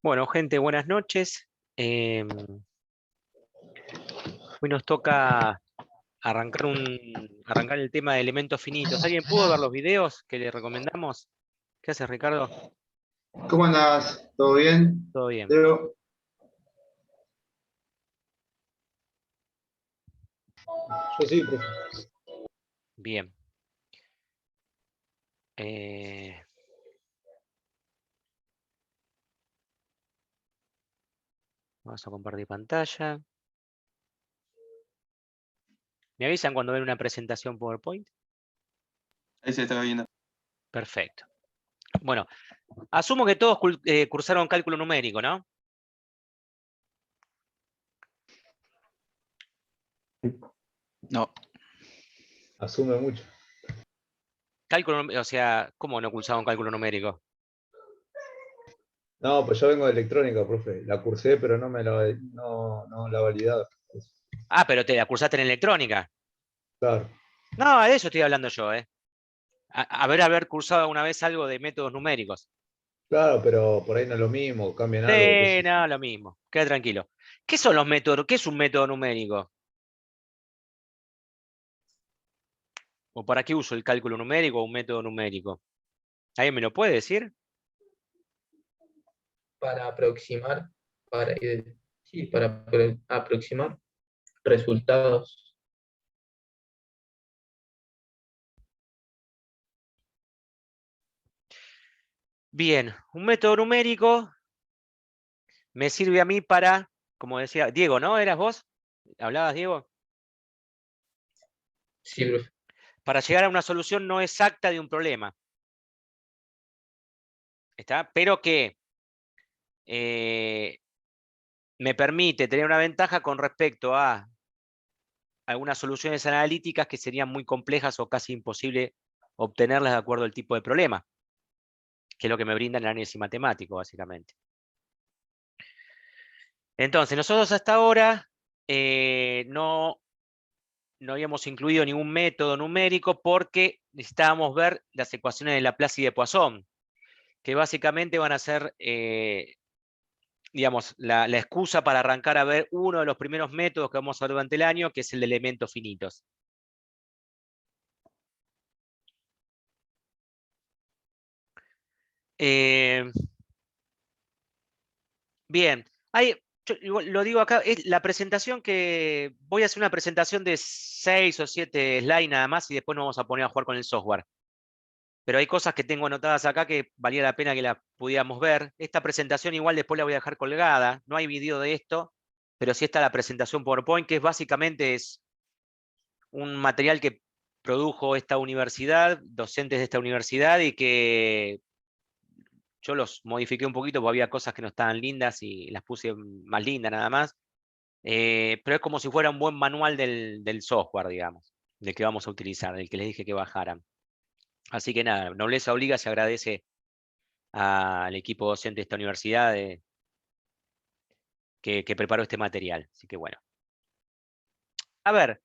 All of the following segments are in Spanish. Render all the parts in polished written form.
Bueno, gente, buenas noches. Hoy nos toca arrancar el tema de elementos finitos. ¿Alguien pudo ver los videos que le recomendamos? ¿Qué haces, Ricardo? ¿Cómo andás? ¿Todo bien? Todo bien. Leo. Yo sí, profe. Bien. Eh, Vamos a compartir pantalla. ¿Me avisan cuando ven una presentación PowerPoint? Ahí se está viendo. Perfecto. Bueno, asumo que todos cursaron cálculo numérico, ¿no? No, Asume mucho. O sea, ¿cómo no cursaron cálculo numérico? No, pues yo vengo de electrónica, profe. La cursé, pero no la validado. Ah, pero te la cursaste en electrónica. Claro, No, de eso estoy hablando yo, ¿eh? Haber cursado alguna vez algo de métodos numéricos. claro, pero por ahí no es lo mismo, cambian algo, qué Sí, sé yo. no, lo mismo. Queda tranquilo. ¿Qué son los métodos? ¿Qué es un método numérico? ¿O para qué uso el cálculo numérico o un método numérico? ¿Alguien me lo puede decir? Para aproximar, sí, aproximar resultados. Bien, un método numérico me sirve a mí para, como decía, Diego, ¿no? ¿Eras vos? ¿Hablabas, Diego? Sí, profe. Para llegar a una solución no exacta de un problema. ¿Está? Pero que me permite tener una ventaja con respecto a algunas soluciones analíticas que serían muy complejas o casi imposible obtenerlas de acuerdo al tipo de problema, que es lo que me brinda el análisis matemático, básicamente. Entonces, nosotros hasta ahora no habíamos incluido ningún método numérico porque necesitábamos ver las ecuaciones de Laplace y de Poisson, que básicamente van a ser, digamos, la excusa para arrancar a ver uno de los primeros métodos que vamos a ver durante el año, que es el de elementos finitos. Eh, Bien, yo lo digo acá, es la presentación que voy a hacer una presentación de 6 o 7 slides nada más y después nos vamos a poner a jugar con el software. Pero hay cosas que tengo anotadas acá que valía la pena que las pudiéramos ver. Esta presentación igual después la voy a dejar colgada, no hay video de esto, pero sí está la presentación PowerPoint, que básicamente es un material que produjo esta universidad, docentes de esta universidad, y que yo los modifiqué un poquito porque había cosas que no estaban lindas y las puse más lindas nada más. Pero es como si fuera un buen manual del software, digamos, del que vamos a utilizar, del que les dije que bajaran. Así que nada, nobleza obliga, se agradece al equipo docente de esta universidad que preparó este material. Así que bueno. A ver,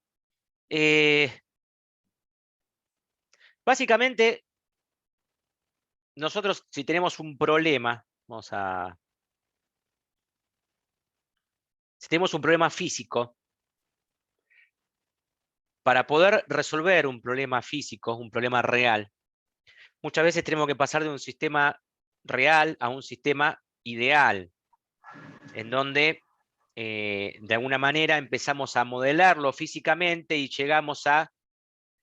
básicamente, nosotros si tenemos un problema, si tenemos un problema físico, para poder resolver un problema físico, un problema real, muchas veces tenemos que pasar de un sistema real a un sistema ideal, en donde de alguna manera empezamos a modelarlo físicamente y llegamos a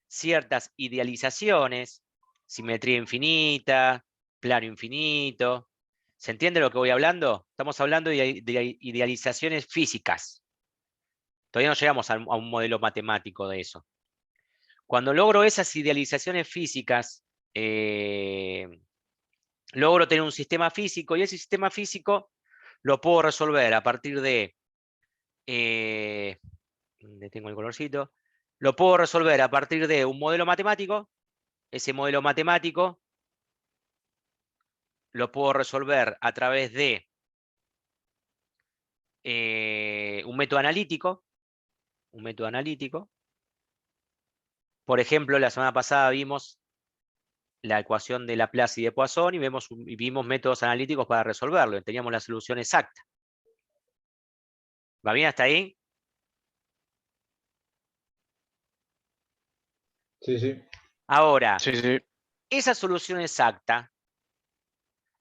ciertas idealizaciones, simetría infinita, plano infinito. ¿Se entiende lo que voy hablando? Estamos hablando de idealizaciones físicas. Todavía no llegamos a un modelo matemático de eso. Cuando logro esas idealizaciones físicas, logro tener un sistema físico y ese sistema físico lo puedo resolver a partir de, ¿dónde tengo el colorcito? Lo puedo resolver a partir de un modelo matemático. Ese modelo matemático lo puedo resolver a través de un método analítico. Un método analítico. Por ejemplo, la semana pasada vimos la ecuación de Laplace y de Poisson y vimos métodos analíticos para resolverlo. Teníamos la solución exacta. ¿Va bien hasta ahí? Sí, sí. Ahora, Sí, sí. esa solución exacta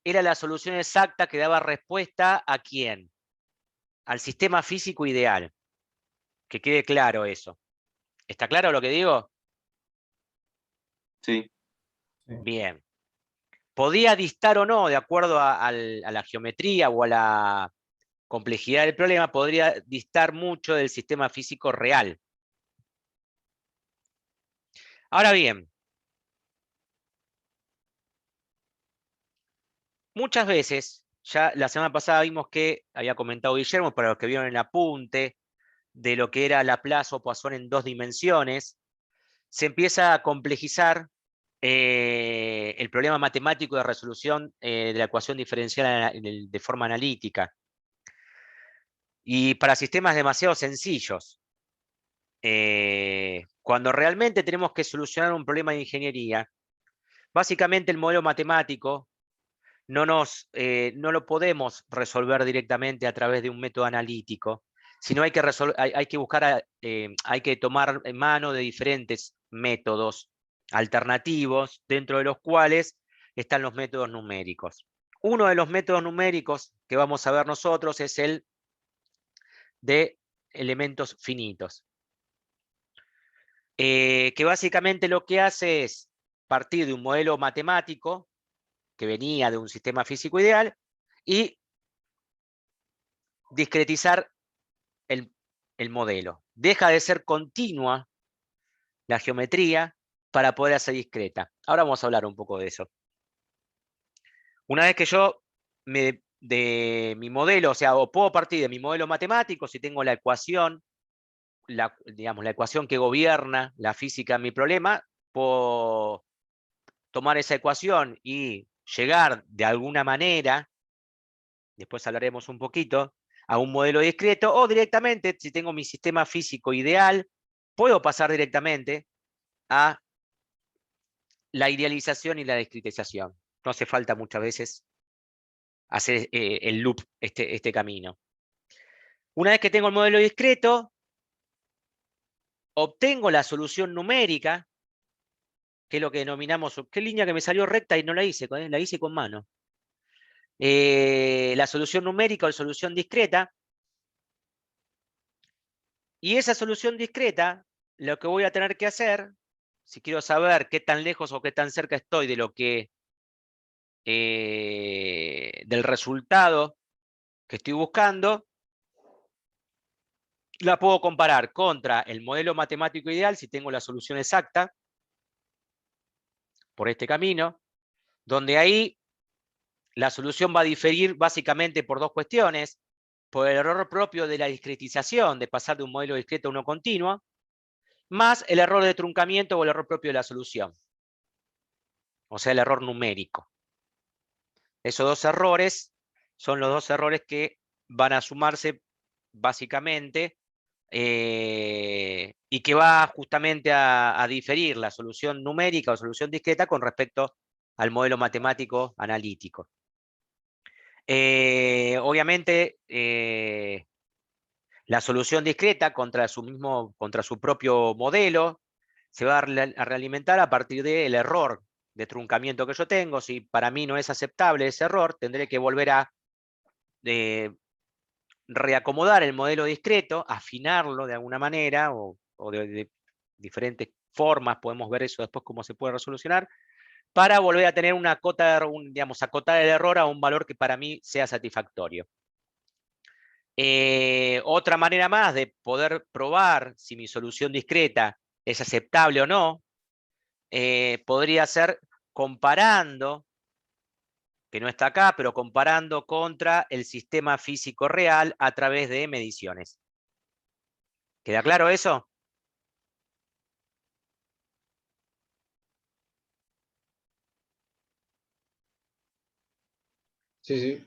era la solución exacta que daba respuesta ¿a quién? Al sistema físico ideal. Que quede claro eso. ¿Está claro lo que digo? Sí. Bien. Podía distar o no, de acuerdo a la geometría o a la complejidad del problema, podría distar mucho del sistema físico real. Ahora bien, muchas veces, ya la semana pasada vimos que, había comentado Guillermo, para los que vieron el apunte, de lo que era Laplace o Poisson en 2 dimensiones, se empieza a complejizar el problema matemático de resolución de la ecuación diferencial de forma analítica. Y para sistemas demasiado sencillos, cuando realmente tenemos que solucionar un problema de ingeniería, básicamente el modelo matemático no lo podemos resolver directamente a través de un método analítico, sino hay que buscar, hay que tomar en mano de diferentes métodos alternativos, dentro de los cuales están los métodos numéricos. Uno de los métodos numéricos que vamos a ver nosotros es el de elementos finitos, que básicamente lo que hace es partir de un modelo matemático que venía de un sistema físico ideal y discretizar el modelo. Deja de ser continua la geometría para poder hacer discreta. Ahora vamos a hablar un poco de eso. Una vez que yo de mi modelo, o sea, o puedo partir de mi modelo matemático, si tengo la ecuación, digamos, la ecuación que gobierna la física en mi problema, puedo tomar esa ecuación y llegar de alguna manera, después hablaremos un poquito, a un modelo discreto, o directamente, si tengo mi sistema físico ideal, puedo pasar directamente a la idealización y la discretización. No hace falta muchas veces hacer el loop, este camino. Una vez que tengo el modelo discreto, obtengo la solución numérica, que es lo que denominamos, qué línea que me salió recta y no la hice, la hice con mano. La solución numérica o solución discreta. Y esa solución discreta, lo que voy a tener que hacer, si quiero saber qué tan lejos o qué tan cerca estoy de lo que del resultado que estoy buscando, la puedo comparar contra el modelo matemático ideal, si tengo la solución exacta, por este camino, donde ahí la solución va a diferir básicamente por 2 cuestiones: por el error propio de la discretización, de pasar de un modelo discreto a uno continuo, más el error de truncamiento o el error propio de la solución, o sea, el error numérico. Esos 2 errores son los 2 errores que van a sumarse básicamente y que va justamente a diferir la solución numérica o solución discreta con respecto al modelo matemático analítico. Obviamente, la solución discreta contra su propio modelo se va a realimentar a partir del error de truncamiento que yo tengo. Si para mí no es aceptable ese error, tendré que volver a reacomodar el modelo discreto, afinarlo de alguna manera, o de diferentes formas, podemos ver eso después cómo se puede resolucionar, para volver a tener una cota, digamos, acotar el error a un valor que para mí sea satisfactorio. Otra manera más de poder probar si mi solución discreta es aceptable o no, podría ser comparando, que no está acá, pero comparando contra el sistema físico real a través de mediciones. ¿Queda claro eso? Sí, sí.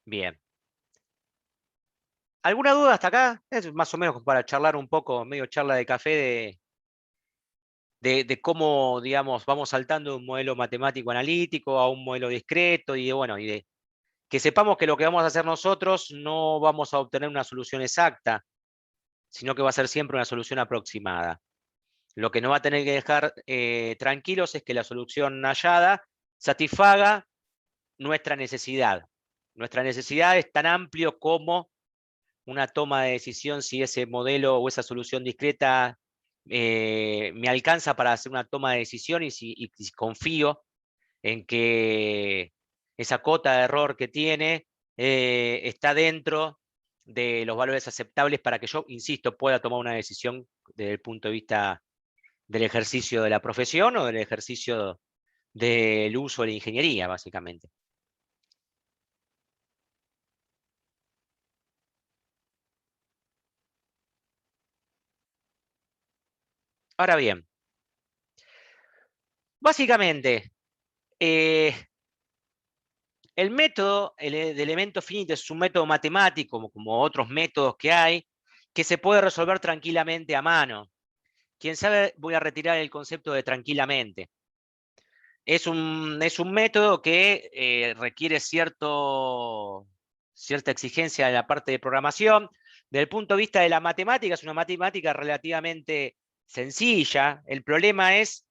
Bien. ¿Alguna duda hasta acá? Es más o menos para charlar un poco, medio charla de café de cómo, digamos, vamos saltando de un modelo matemático analítico a un modelo discreto y bueno, que sepamos que lo que vamos a hacer nosotros no vamos a obtener una solución exacta, sino que va a ser siempre una solución aproximada. Lo que nos va a tener que dejar tranquilos es que la solución hallada satisfaga nuestra necesidad. Nuestra necesidad es tan amplio como una toma de decisión si ese modelo o esa solución discreta me alcanza para hacer una toma de decisión y si confío en que esa cota de error que tiene está dentro de los valores aceptables para que yo, insisto, pueda tomar una decisión desde el punto de vista del ejercicio de la profesión o del ejercicio del uso de la ingeniería, básicamente. Ahora bien, básicamente, el método de elemento finito es un método matemático, como otros métodos que hay, que se puede resolver tranquilamente a mano. Quién sabe, voy a retirar el concepto de tranquilamente. Es un método que requiere cierta exigencia en la parte de programación. Desde el punto de vista de la matemática, es una matemática relativamente sencilla. El problema es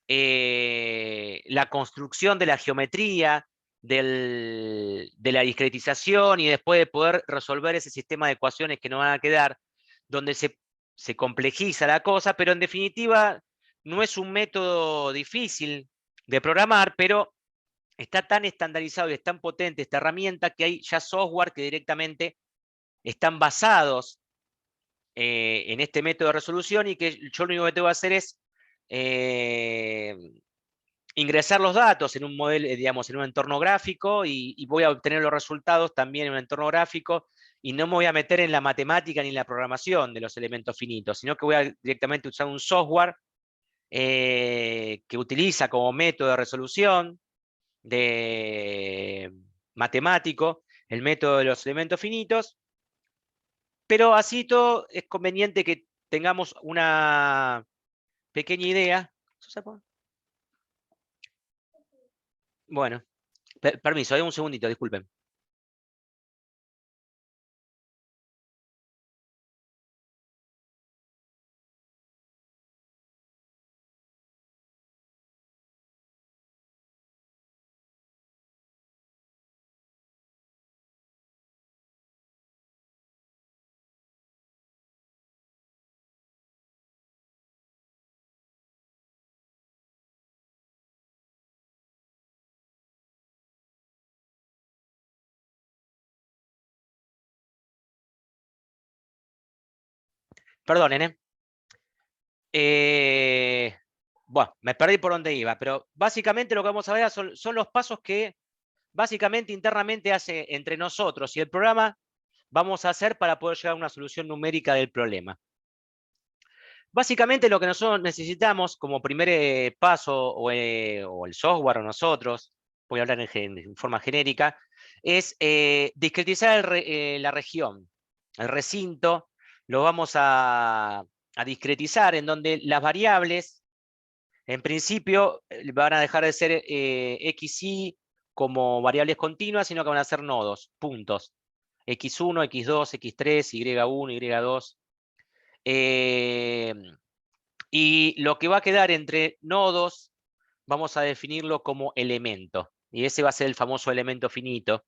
la construcción de la geometría, de la discretización y después de poder resolver ese sistema de ecuaciones que nos van a quedar, donde se complejiza la cosa, pero en definitiva no es un método difícil de programar, pero está tan estandarizado y es tan potente esta herramienta que hay ya software que directamente están basados en este método de resolución y que yo lo único que tengo que hacer es ingresar los datos en un modelo, digamos, en un entorno gráfico y voy a obtener los resultados también en un entorno gráfico y no me voy a meter en la matemática ni en la programación de los elementos finitos, sino que voy a directamente usar un software que utiliza como método de resolución matemático el método de los elementos finitos, pero así todo es conveniente que tengamos una pequeña idea. Bueno, permiso, un segundito, disculpen. Perdonen, ¿eh? Bueno, me perdí por donde iba, pero básicamente lo que vamos a ver son los pasos que básicamente internamente hace entre nosotros y el programa vamos a hacer para poder llegar a una solución numérica del problema. Básicamente lo que nosotros necesitamos como primer paso, o el software o nosotros, voy a hablar en forma genérica, es discretizar la región, el recinto, lo vamos a discretizar en donde las variables, en principio, van a dejar de ser x, y como variables continuas, sino que van a ser nodos, puntos. x1, x2, x3, y1, y2. Y lo que va a quedar entre nodos, vamos a definirlo como elemento. Y ese va a ser el famoso elemento finito.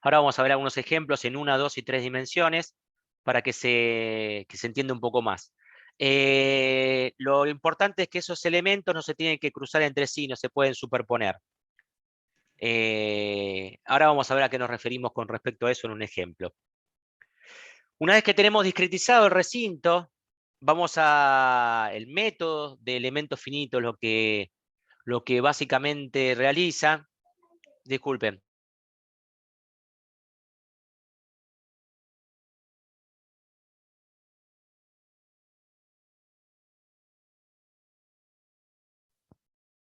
Ahora vamos a ver algunos ejemplos en 1, 2 y 3 dimensiones para que se entienda un poco más. Lo importante es que esos elementos no se tienen que cruzar entre sí, no se pueden superponer. Ahora vamos a ver a qué nos referimos con respecto a eso en un ejemplo. Una vez que tenemos discretizado el recinto, vamos el método de elementos finitos, lo que básicamente realiza, disculpen.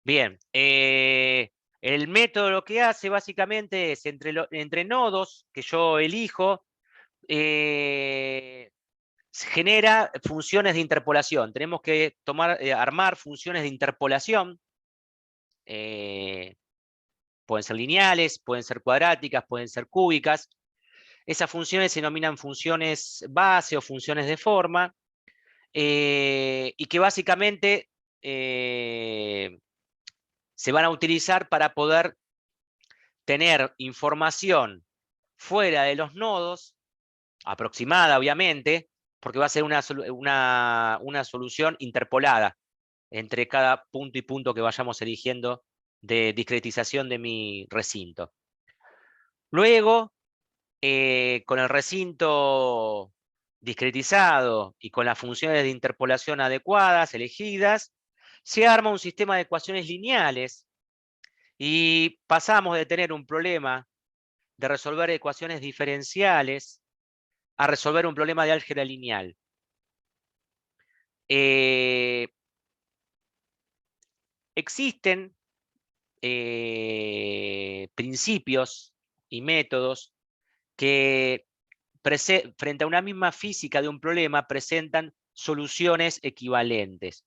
Bien, el método lo que hace básicamente es entre nodos que yo elijo, genera funciones de interpolación. Tenemos que armar funciones de interpolación. Pueden ser lineales, pueden ser cuadráticas, pueden ser cúbicas. Esas funciones se denominan funciones base o funciones de forma, y que básicamente se van a utilizar para poder tener información fuera de los nodos, aproximada obviamente, porque va a ser una solución interpolada entre cada punto y punto que vayamos eligiendo de discretización de mi recinto. Luego, con el recinto discretizado y con las funciones de interpolación adecuadas, elegidas, se arma un sistema de ecuaciones lineales y pasamos de tener un problema de resolver ecuaciones diferenciales a resolver un problema de álgebra lineal. Existen principios y métodos que frente a una misma física de un problema presentan soluciones equivalentes.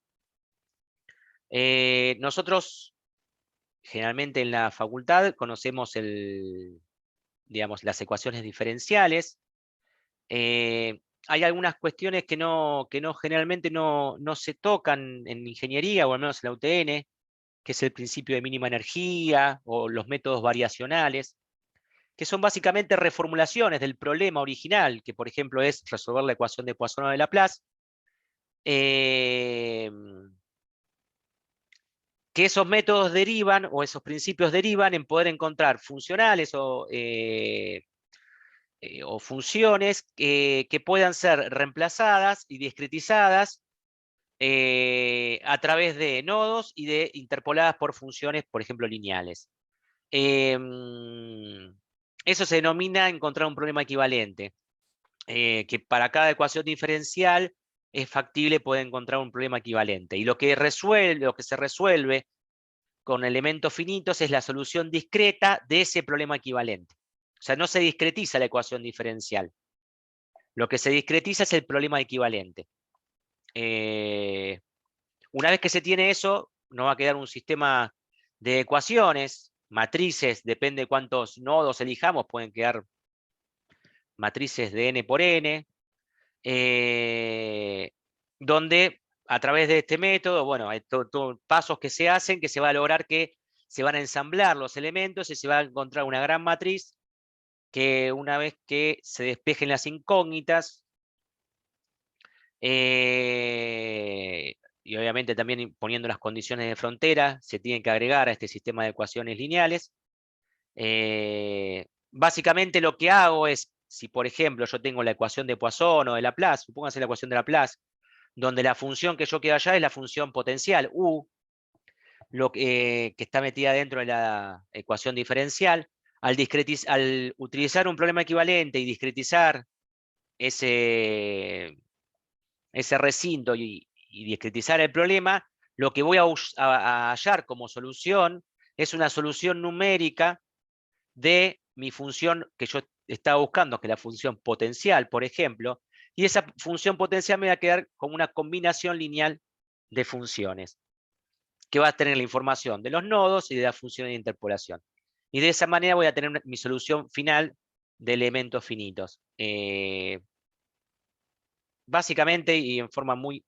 Nosotros generalmente en la facultad conocemos las ecuaciones diferenciales. Hay algunas cuestiones que generalmente no se tocan en ingeniería, o al menos en la UTN, que es el principio de mínima energía o los métodos variacionales, que son básicamente reformulaciones del problema original, que por ejemplo es resolver la ecuación de Poisson o de Laplace, que esos métodos derivan, o esos principios derivan en poder encontrar funcionales o funciones que puedan ser reemplazadas y discretizadas a través de nodos y interpoladas por funciones, por ejemplo, lineales. Eso se denomina encontrar un problema equivalente, que para cada ecuación diferencial es factible poder encontrar un problema equivalente. Y lo que se resuelve con elementos finitos es la solución discreta de ese problema equivalente. O sea, no se discretiza la ecuación diferencial. Lo que se discretiza es el problema equivalente. Una vez que se tiene eso, nos va a quedar un sistema de ecuaciones, matrices, depende de cuántos nodos elijamos, pueden quedar matrices de n por n, donde a través de este método, bueno, hay pasos que se hacen, que se va a lograr que se van a ensamblar los elementos y se va a encontrar una gran matriz que una vez que se despejen las incógnitas, y obviamente también poniendo las condiciones de frontera, se tienen que agregar a este sistema de ecuaciones lineales. Básicamente lo que hago es, si por ejemplo yo tengo la ecuación de Poisson o de Laplace, supónganse la ecuación de Laplace, donde la función que yo quiero hallar es la función potencial, U, que está metida dentro de la ecuación diferencial. Al utilizar un problema equivalente y discretizar ese recinto y discretizar el problema, lo que voy a hallar como solución es una solución numérica de mi función que yo estaba buscando, que es la función potencial, por ejemplo, y esa función potencial me va a quedar como una combinación lineal de funciones, que va a tener la información de los nodos y de la función de interpolación. Y de esa manera voy a tener mi solución final de elementos finitos. Básicamente, y en forma muy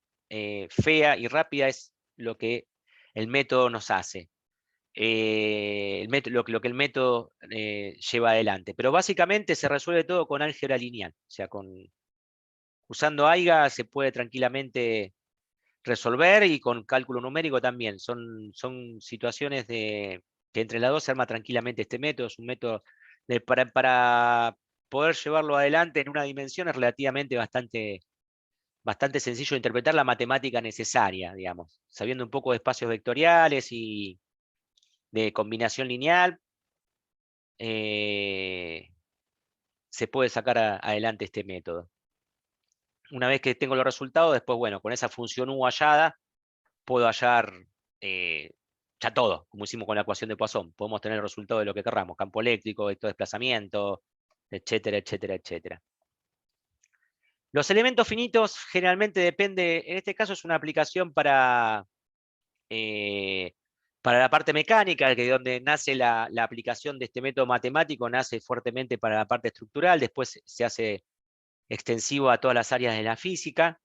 fea y rápida, es lo que el método nos hace. Lo que el método lleva adelante. Pero básicamente se resuelve todo con álgebra lineal. O sea, usando AIGA se puede tranquilamente resolver, y con cálculo numérico también. Son situaciones que entre las dos se arma tranquilamente este método. Es un método para poder llevarlo adelante en una dimensión es relativamente bastante sencillo de interpretar la matemática necesaria, digamos, sabiendo un poco de espacios vectoriales y de combinación lineal, se puede sacar adelante este método. Una vez que tengo los resultados, después, bueno, con esa función U hallada, puedo hallar ya todo, como hicimos con la ecuación de Poisson. Podemos tener el resultado de lo que querramos, campo eléctrico, vector de desplazamiento, etcétera, etcétera, etcétera. Los elementos finitos generalmente depende, en este caso es una aplicación para la parte mecánica, que donde nace la aplicación de este método matemático, nace fuertemente para la parte estructural, después se hace extensivo a todas las áreas de la física,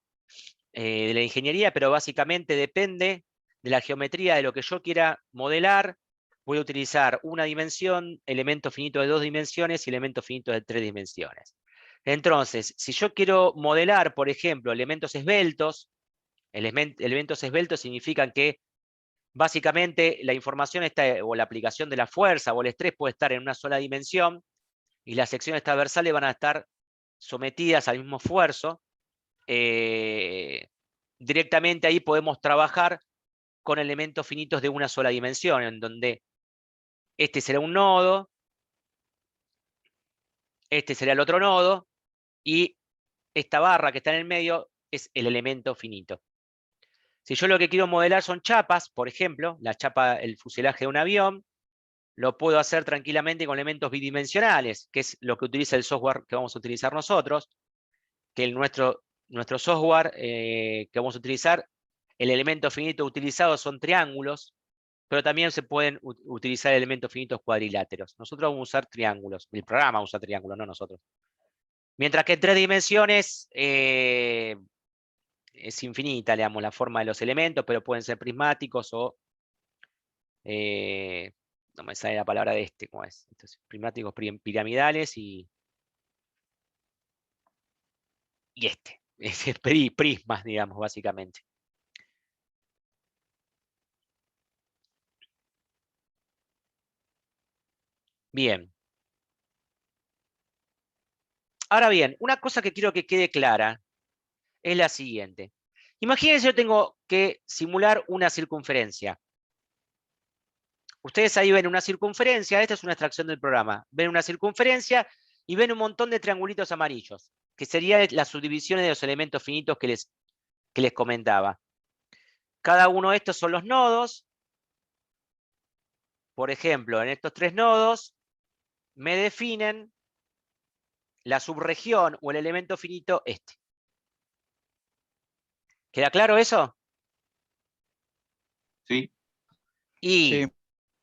de la ingeniería, pero básicamente depende de la geometría de lo que yo quiera modelar. Voy a utilizar una dimensión, elemento finito de 2 dimensiones y elemento finito de 3 dimensiones. Entonces, si yo quiero modelar, por ejemplo, elementos esbeltos, elementos esbeltos significan que básicamente la información está, o la aplicación de la fuerza o el estrés puede estar en una sola dimensión y las secciones transversales van a estar sometidas al mismo esfuerzo. Directamente ahí podemos trabajar con elementos finitos de una sola dimensión, en donde este será un nodo, este será el otro nodo, y esta barra que está en el medio es el elemento finito. Si yo lo que quiero modelar son chapas, por ejemplo, la chapa, el fuselaje de un avión, lo puedo hacer tranquilamente con elementos bidimensionales, que es lo que utiliza el software que vamos a utilizar nosotros, que nuestro software que vamos a utilizar, el elemento finito utilizado son triángulos, pero también se pueden utilizar elementos finitos cuadriláteros. Nosotros vamos a usar triángulos, el programa usa triángulos, no nosotros. Mientras que en 3 dimensiones es infinita, digamos, la forma de los elementos, pero pueden ser prismáticos o no me sale la palabra de ¿cómo es? Entonces, prismáticos piramidales y prismas, digamos, básicamente. Bien. Ahora bien, una cosa que quiero que quede clara es la siguiente. Imagínense yo tengo que simular una circunferencia. Ustedes ahí ven una circunferencia, esta es una extracción del programa. Ven una circunferencia y ven un montón de triangulitos amarillos, que serían las subdivisiones de los elementos finitos que les comentaba. Cada uno de estos son los nodos. Por ejemplo, en estos 3 nodos me definen la subregión o el elemento finito este. ¿Queda claro eso? Sí. Y Sí.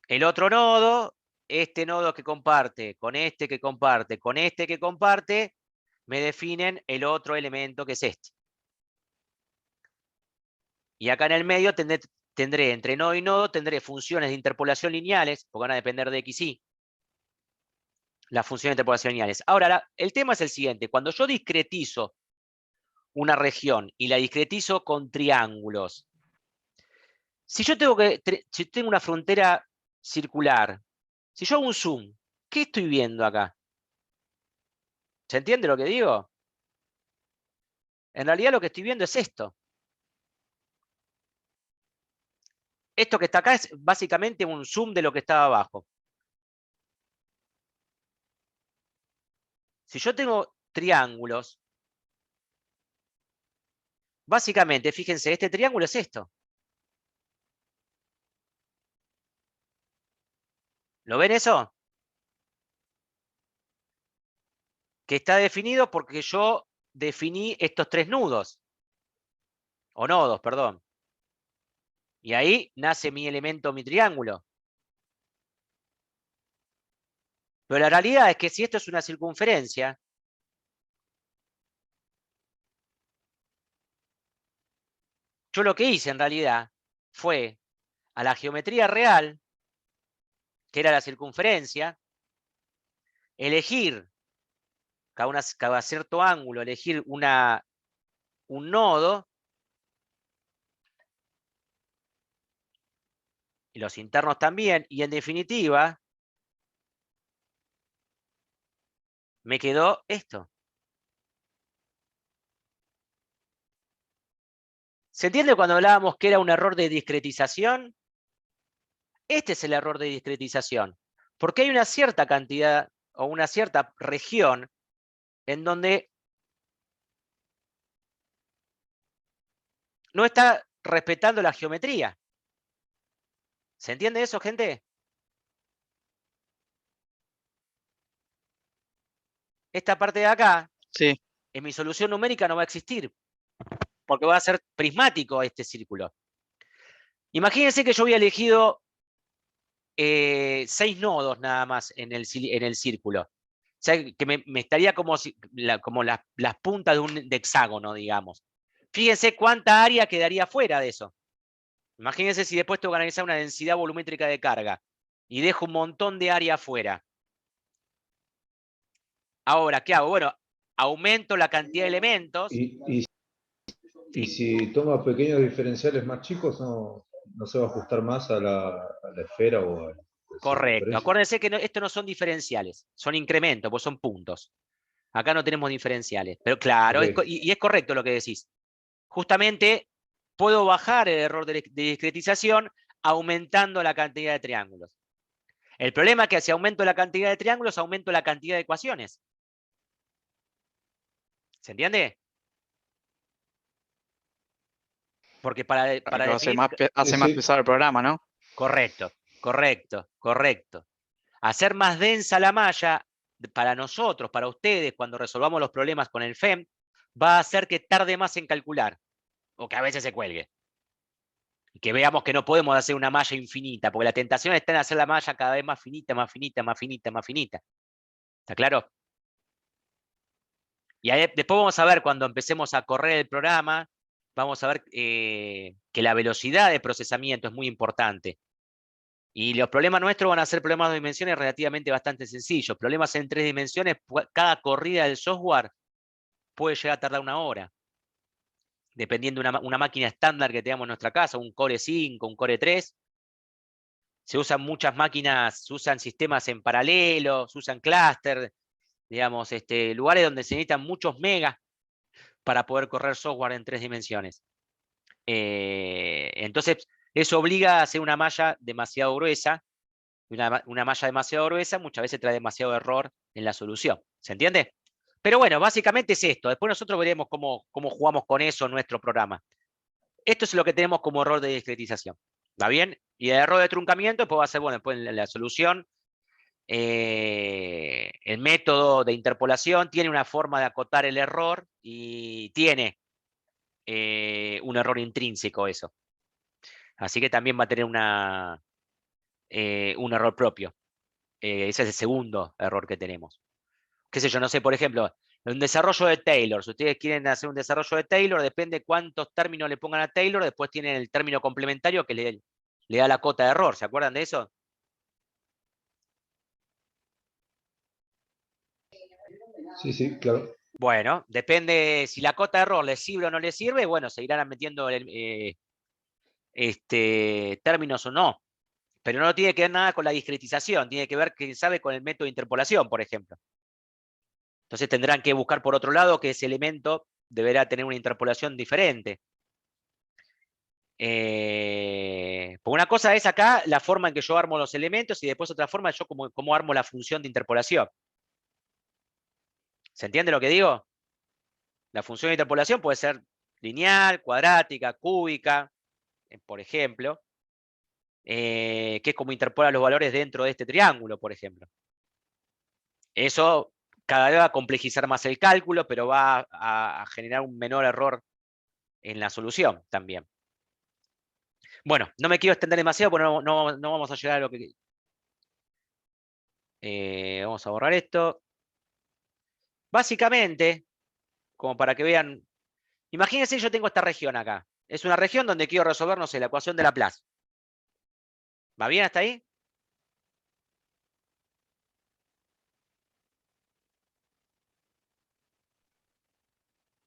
el otro nodo, este nodo que comparte, con este que comparte, con este que comparte, me definen el otro elemento que es este. Y acá en el medio tendré entre nodo y nodo, tendré funciones de interpolación lineales, porque van a depender de x, y las funciones de interpolación lineales. Ahora, el tema es el siguiente. Cuando yo discretizo una región y la discretizo con triángulos, si yo tengo una frontera circular, si yo hago un zoom, ¿qué estoy viendo acá? ¿Se entiende lo que digo? En realidad lo que estoy viendo es esto. Esto que está acá es básicamente un zoom de lo que estaba abajo. Si yo tengo triángulos, básicamente, fíjense, este triángulo es esto. ¿Lo ven eso? Que está definido porque yo definí estos 3 nudos. O nodos, perdón. Y ahí nace mi elemento, mi triángulo. Pero la realidad es que si esto es una circunferencia, yo lo que hice en realidad fue a la geometría real, que era la circunferencia, elegir cada cierto ángulo, elegir un nodo, y los internos también, y en definitiva, me quedó esto. ¿Se entiende cuando hablábamos que era un error de discretización? Este es el error de discretización, porque hay una cierta cantidad o una cierta región en donde no está respetando la geometría. ¿Se entiende eso, gente? Esta parte de acá Sí. en mi solución numérica no va a existir, porque va a ser prismático este círculo. Imagínense que yo había elegido 6 nodos nada más en el círculo. O sea, que me estaría como, como las puntas de un hexágono, digamos. Fíjense cuánta área quedaría fuera de eso. Imagínense si después tengo que analizar una densidad volumétrica de carga y dejo un montón de área afuera. Ahora, ¿qué hago? Bueno, aumento la cantidad de elementos. Y si toma pequeños diferenciales más chicos, no se va a ajustar más a la esfera o a la Correcto. circunferencia. Acuérdense que esto no son diferenciales, son incrementos, pues son puntos. Acá no tenemos diferenciales. Pero claro, Ok. y es correcto lo que decís. Justamente puedo bajar el error de discretización aumentando la cantidad de triángulos. El problema es que si aumento la cantidad de triángulos, aumento la cantidad de ecuaciones. ¿Se entiende? Porque para Hace definir... más pesado el programa, ¿no? Correcto, correcto, correcto. Hacer más densa la malla, para nosotros, para ustedes, cuando resolvamos los problemas con el FEM, va a hacer que tarde más en calcular, o que a veces se cuelgue. Y que veamos que no podemos hacer una malla infinita, porque la tentación está en hacer la malla cada vez más finita, más finita, más finita, más finita. ¿Está claro? Y ahí, después vamos a ver, cuando empecemos a correr el programa, vamos a ver que la velocidad de procesamiento es muy importante. Y los problemas nuestros van a ser problemas de dimensiones relativamente bastante sencillos. Problemas en 3 dimensiones, cada corrida del software puede llegar a tardar 1 hora. Dependiendo de una máquina estándar que tengamos en nuestra casa, un Core 5, un Core 3. Se usan muchas máquinas, se usan sistemas en paralelo, se usan clúster, digamos, lugares donde se necesitan muchos megas para poder correr software en 3 dimensiones. Entonces, eso obliga a hacer una malla demasiado gruesa. Una malla demasiado gruesa muchas veces trae demasiado error en la solución. ¿Se entiende? Pero bueno, básicamente es esto. Después nosotros veremos cómo jugamos con eso en nuestro programa. Esto es lo que tenemos como error de discretización. ¿Va bien? Y el error de truncamiento pues va a ser, bueno, después en la solución, el método de interpolación tiene una forma de acotar el error y tiene un error intrínseco eso. Así que también va a tener un error propio. Ese es el segundo error que tenemos. Qué sé yo, no sé, por ejemplo, un desarrollo de Taylor. Si ustedes quieren hacer un desarrollo de Taylor, depende cuántos términos le pongan a Taylor, después tienen el término complementario que le da la cota de error. ¿Se acuerdan de eso? Sí, sí, claro. Bueno, depende si la cota de error les sirve o no les sirve, bueno, se irán metiendo términos o no. Pero no tiene que ver nada con la discretización, tiene que ver, quién sabe, con el método de interpolación, por ejemplo. Entonces tendrán que buscar por otro lado que ese elemento deberá tener una interpolación diferente. Pues una cosa es acá la forma en que yo armo los elementos y después otra forma es yo cómo armo la función de interpolación. ¿Se entiende lo que digo? La función de interpolación puede ser lineal, cuadrática, cúbica, por ejemplo, que es como interpola los valores dentro de este triángulo, por ejemplo. Eso cada vez va a complejizar más el cálculo, pero va a generar un menor error en la solución también. Bueno, no me quiero extender demasiado porque no vamos a llegar a lo que... vamos a borrar esto. Básicamente, como para que vean, imagínense yo tengo esta región acá. Es una región donde quiero resolver, no sé, la ecuación de Laplace. ¿Va bien hasta ahí?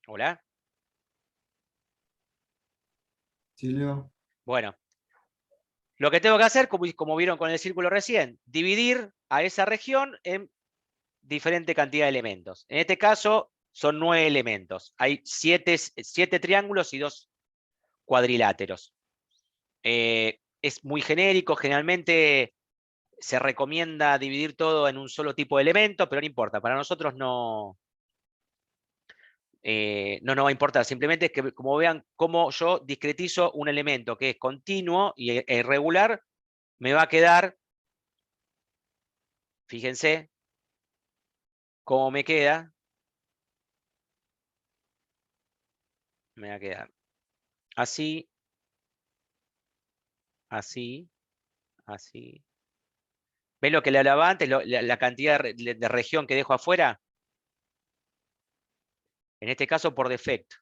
¿Hola? Sí, Leo. Bueno, lo que tengo que hacer, como vieron con el círculo recién, dividir a esa región en diferente cantidad de elementos. En este caso son 9 elementos. Hay 7 triángulos y 2 cuadriláteros. Es muy genérico, generalmente se recomienda dividir todo en un solo tipo de elemento, pero no importa, para nosotros no nos va a importar, simplemente es que como vean cómo yo discretizo un elemento que es continuo e irregular, me va a quedar, fíjense cómo me queda me va a quedar así, así, así. ¿Ven lo que le hablaba antes? La cantidad de región que dejo afuera. En este caso por defecto.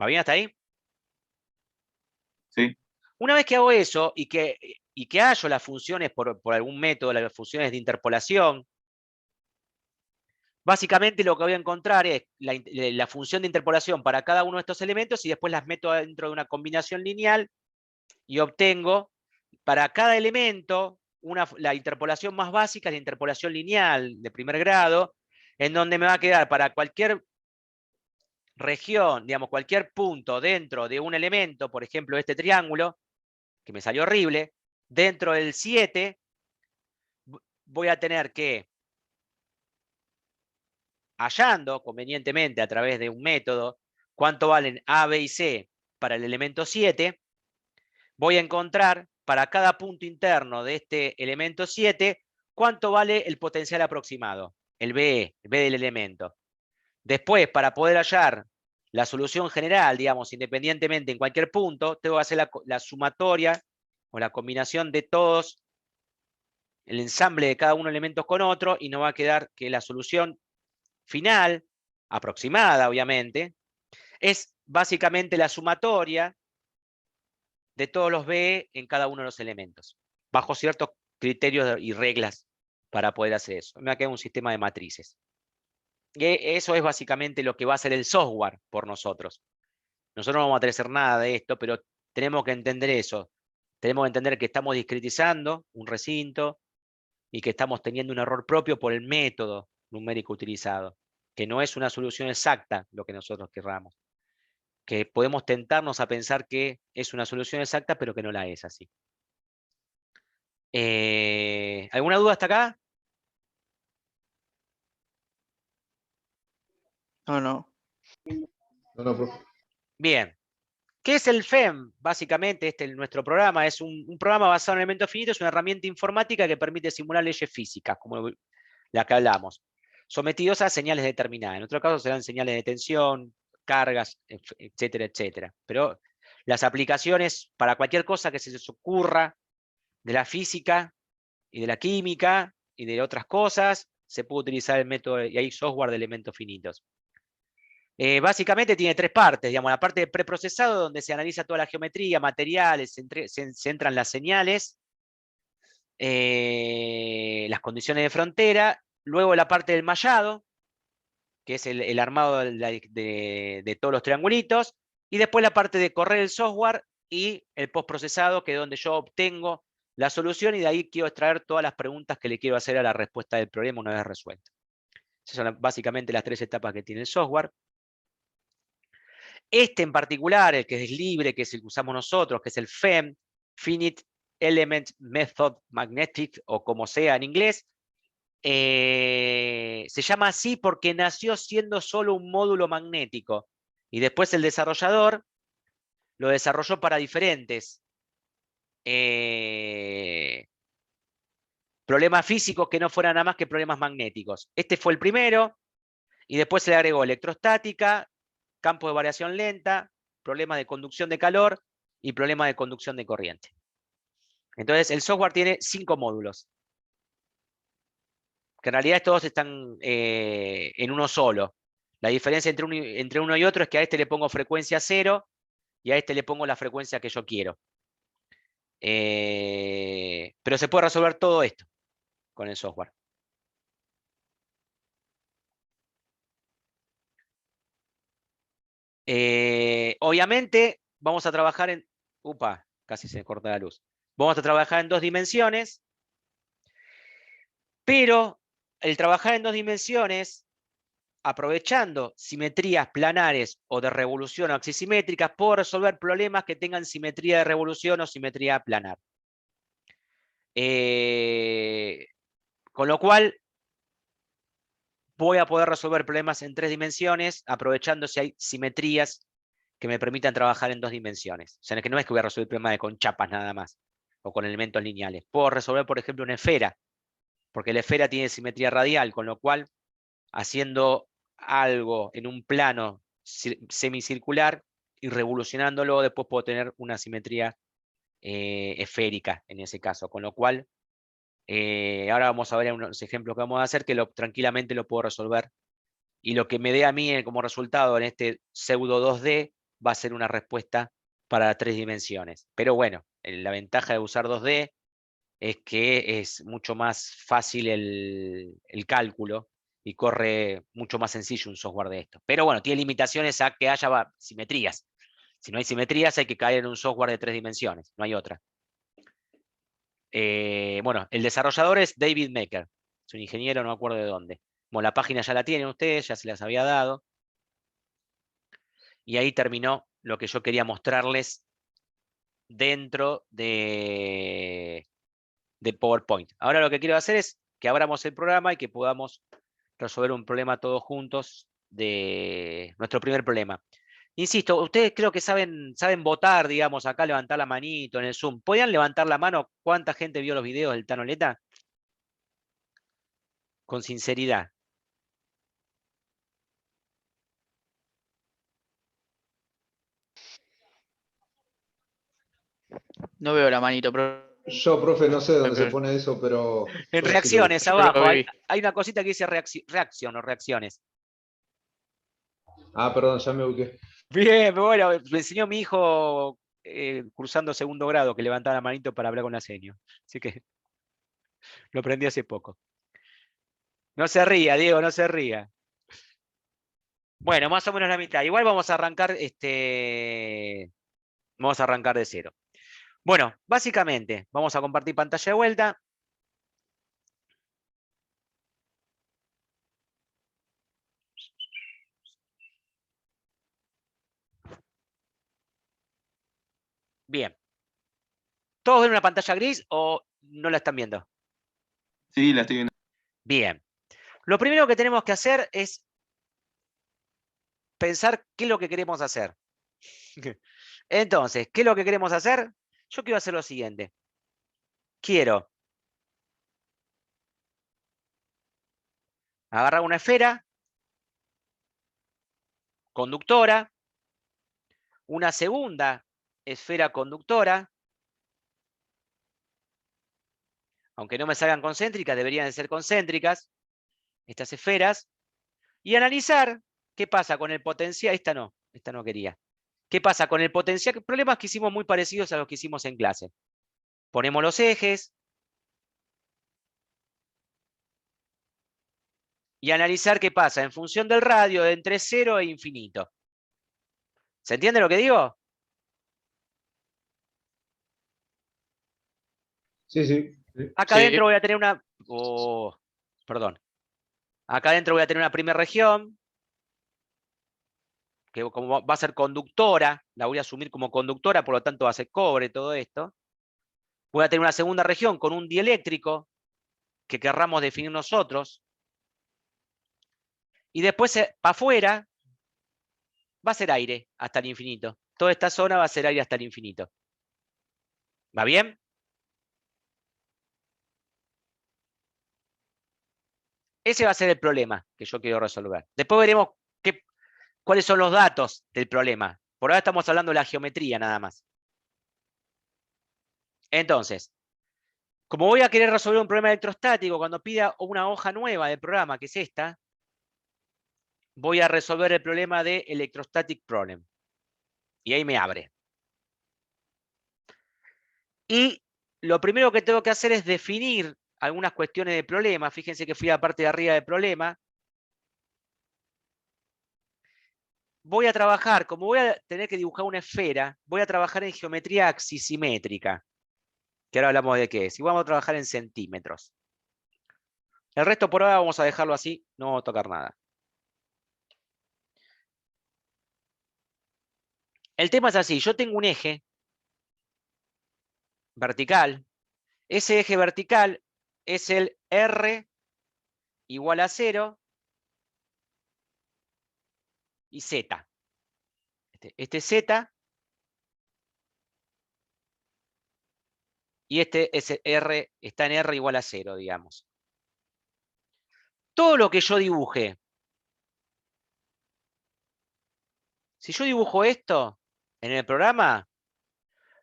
¿Va bien hasta ahí? Sí. Una vez que hago eso y que hallo las funciones por algún método, las funciones de interpolación, básicamente lo que voy a encontrar es la función de interpolación para cada uno de estos elementos y después las meto dentro de una combinación lineal y obtengo para cada elemento la interpolación más básica, es la interpolación lineal de primer grado, en donde me va a quedar para cualquier región, digamos, cualquier punto dentro de un elemento, por ejemplo, este triángulo, que me salió horrible, dentro del 7 voy a tener que, hallando convenientemente a través de un método, cuánto valen A, B y C para el elemento 7, voy a encontrar para cada punto interno de este elemento 7 cuánto vale el potencial aproximado, el B del elemento. Después, para poder hallar la solución general, digamos, independientemente en cualquier punto, tengo que hacer la sumatoria o la combinación de todos, el ensamble de cada uno de los elementos con otro, y nos va a quedar que la solución final, aproximada obviamente, es básicamente la sumatoria de todos los B en cada uno de los elementos, bajo ciertos criterios y reglas para poder hacer eso. Me va a quedar un sistema de matrices. Y eso es básicamente lo que va a hacer el software por nosotros. Nosotros no vamos a hacer nada de esto, pero tenemos que entender eso. Tenemos que entender que estamos discretizando un recinto y que estamos teniendo un error propio por el método numérico utilizado, que no es una solución exacta lo que nosotros querramos. Que podemos tentarnos a pensar que es una solución exacta, pero que no la es así. ¿Alguna duda hasta acá? No, no. No, profe. Bien. ¿Qué es el FEM? Básicamente, nuestro programa es un programa basado en elementos finitos, es una herramienta informática que permite simular leyes físicas, como la que hablamos, sometidos a señales determinadas. En otro caso serán señales de tensión, cargas, etcétera, etcétera. Pero las aplicaciones para cualquier cosa que se les ocurra de la física y de la química y de otras cosas, se puede utilizar el método, y hay software de elementos finitos. Básicamente tiene tres partes, digamos, la parte de preprocesado, donde se analiza toda la geometría, materiales, se entran las señales, las condiciones de frontera, luego la parte del mallado, que es el armado de todos los triangulitos, y después la parte de correr el software y el postprocesado, que es donde yo obtengo la solución y de ahí quiero extraer todas las preguntas que le quiero hacer a la respuesta del problema una vez resuelto. Esas son básicamente las tres etapas que tiene el software. Este en particular, el que es libre, que es el que usamos nosotros, que es el FEM, Finite Element Method Magnetic, o como sea en inglés, se llama así porque nació siendo solo un módulo magnético. Y después el desarrollador lo desarrolló para diferentes problemas físicos que no fueran nada más que problemas magnéticos. Este fue el primero, y después se le agregó electrostática, campo de variación lenta, problemas de conducción de calor y problemas de conducción de corriente. Entonces, el software tiene 5 módulos. Que en realidad todos están en uno solo. La diferencia entre uno y otro es que a este le pongo frecuencia 0 y a este le pongo la frecuencia que yo quiero. Pero se puede resolver todo esto con el software. Obviamente vamos a trabajar en... Upa, casi se me corta la luz. Vamos a trabajar en 2 dimensiones, pero el trabajar en 2 dimensiones, aprovechando simetrías planares o de revolución o axisimétricas, puedo resolver problemas que tengan simetría de revolución o simetría planar. Con lo cual, voy a poder resolver problemas en 3 dimensiones, aprovechando si hay simetrías que me permitan trabajar en 2 dimensiones. O sea, que no es que voy a resolver problemas con chapas nada más, o con elementos lineales. Puedo resolver, por ejemplo, una esfera, porque la esfera tiene simetría radial, con lo cual, haciendo algo en un plano semicircular y revolucionándolo, después puedo tener una simetría esférica en ese caso, con lo cual ahora vamos a ver unos ejemplos que vamos a hacer que tranquilamente lo puedo resolver, y lo que me dé a mí como resultado en este pseudo 2D va a ser una respuesta para 3 dimensiones. Pero bueno, la ventaja de usar 2D es que es mucho más fácil el cálculo y corre mucho más sencillo un software de esto. Pero bueno, tiene limitaciones a que haya simetrías. Si no hay simetrías, hay que caer en un software de 3 dimensiones, no hay otra. Bueno, el desarrollador es David Maker, es un ingeniero, no me acuerdo de dónde. Bueno, la página ya la tienen ustedes, ya se las había dado. Y ahí terminó lo que yo quería mostrarles dentro de PowerPoint. Ahora lo que quiero hacer es que abramos el programa y que podamos resolver un problema todos juntos de nuestro primer problema. Insisto, ustedes creo que saben votar, digamos, acá levantar la manito en el Zoom. ¿Podrían levantar la mano cuánta gente vio los videos del Tanoleta? Con sinceridad. No veo la manito, pero Yo, profe, no sé dónde se pone eso, pero En yo sí lo vi. reacciones, yo lo abajo, vi. hay una cosita que dice reacción o reacciones. Ah, perdón, ya me ubiqué. Bien, bueno, me enseñó mi hijo cursando segundo grado que levantaba la manito para hablar con la seño. Así que lo aprendí hace poco. No se ría, Diego, no se ría. Bueno, más o menos la mitad. Igual vamos a arrancar, vamos a arrancar de cero. Bueno, básicamente, vamos a compartir pantalla de vuelta. Bien. ¿Todos ven una pantalla gris o no la están viendo? Sí, la estoy viendo. Bien. Lo primero que tenemos que hacer es pensar qué es lo que queremos hacer. Entonces, ¿qué es lo que queremos hacer? Yo quiero hacer lo siguiente. Quiero agarrar una esfera conductora, una segunda esfera conductora, aunque no me salgan concéntricas, deberían de ser concéntricas, estas esferas, y analizar qué pasa con el potencial. Esta no quería. ¿Qué pasa con el potencial? Problemas que hicimos muy parecidos a los que hicimos en clase. Ponemos los ejes y analizar qué pasa en función del radio de entre 0 e infinito. ¿Se entiende lo que digo? Sí, sí. Acá Sí, adentro voy a tener una... perdón. Acá adentro voy a tener una primera región, que como va a ser conductora, la voy a asumir como conductora, por lo tanto va a ser cobre todo esto. Voy a tener una segunda región con un dieléctrico que querramos definir nosotros. Y después, para afuera, va a ser aire hasta el infinito. Toda esta zona va a ser aire hasta el infinito. ¿Va bien? Ese va a ser el problema que yo quiero resolver. Después veremos cuáles son los datos del problema. Por ahora estamos hablando de la geometría nada más. Entonces, como voy a querer resolver un problema electrostático, cuando pida una hoja nueva del programa, que es esta, voy a resolver el problema de Electrostatic Problem. Y ahí me abre. Y lo primero que tengo que hacer es definir algunas cuestiones de problema. Fíjense que fui a la parte de arriba del problema. Voy a trabajar, como voy a tener que dibujar una esfera, voy a trabajar en geometría axisimétrica, que ahora hablamos de qué es. Y vamos a trabajar en centímetros. El resto por ahora vamos a dejarlo así, no vamos a tocar nada. El tema es así, yo tengo un eje vertical. Ese eje vertical es el R igual a 0 y Z. Este Z y este es R, está en R igual a 0, digamos. Todo lo que yo dibuje Si yo dibujo esto en el programa,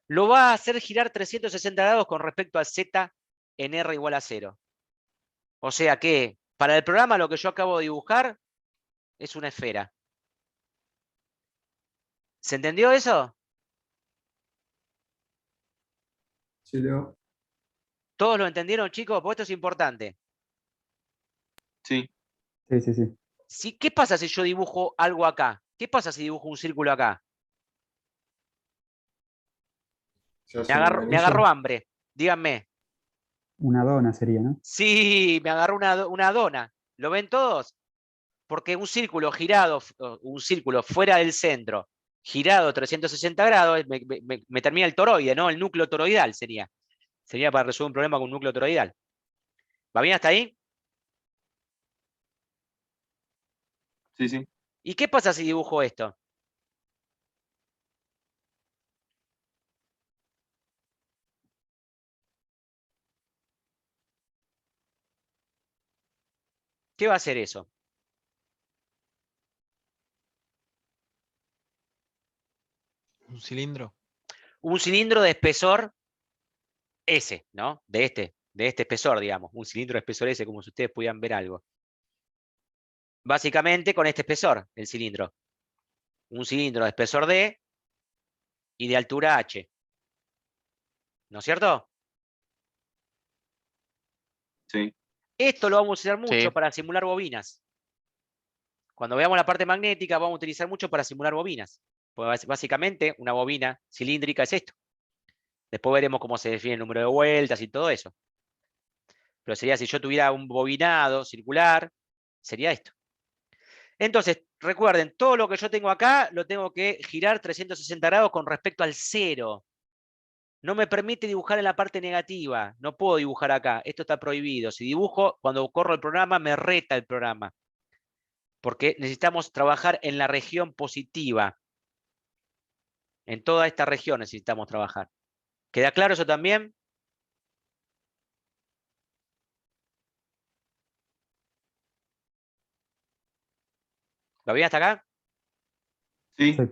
lo va a hacer girar 360 grados con respecto al Z en R igual a 0. O sea que para el programa lo que yo acabo de dibujar es una esfera. ¿Se entendió eso? Sí, Leo. ¿Todos lo entendieron, chicos? Porque esto es importante. Sí, Sí. ¿Qué pasa si yo dibujo algo acá? ¿Qué pasa si dibujo un círculo acá? Se Me hace un agarró anillo. hambre. Díganme. Una dona sería, ¿no? Sí, me agarró una dona. ¿Lo ven todos? Porque un círculo girado, un círculo fuera del centro, girado 360 grados, me termina el toroide, ¿no? El núcleo toroidal sería. Sería para resolver un problema con un núcleo toroidal. ¿Va bien hasta ahí? sí, sí. ¿Y qué pasa si dibujo esto? ¿Qué va a hacer eso? Un cilindro. Un cilindro de espesor S, ¿no? De este espesor, digamos. Un cilindro de espesor S, como si ustedes pudieran ver algo. Básicamente con este espesor, el cilindro. Un cilindro de espesor D y de altura H. ¿No es cierto? Sí, Esto lo vamos a usar mucho Sí. para simular bobinas. Cuando veamos la parte magnética, vamos a utilizar mucho para simular bobinas. Pues básicamente, una bobina cilíndrica es esto. Después veremos cómo se define el número de vueltas y todo eso. Pero sería si yo tuviera un bobinado circular, sería esto. Entonces, recuerden, todo lo que yo tengo acá lo tengo que girar 360 grados con respecto al 0. No me permite dibujar en la parte negativa. No puedo dibujar acá. Esto está prohibido. Si dibujo, cuando corro el programa, me reta el programa. Porque necesitamos trabajar en la región positiva. En toda esta región necesitamos trabajar. ¿Queda claro eso también? ¿Lo bien hasta acá? sí. Sí.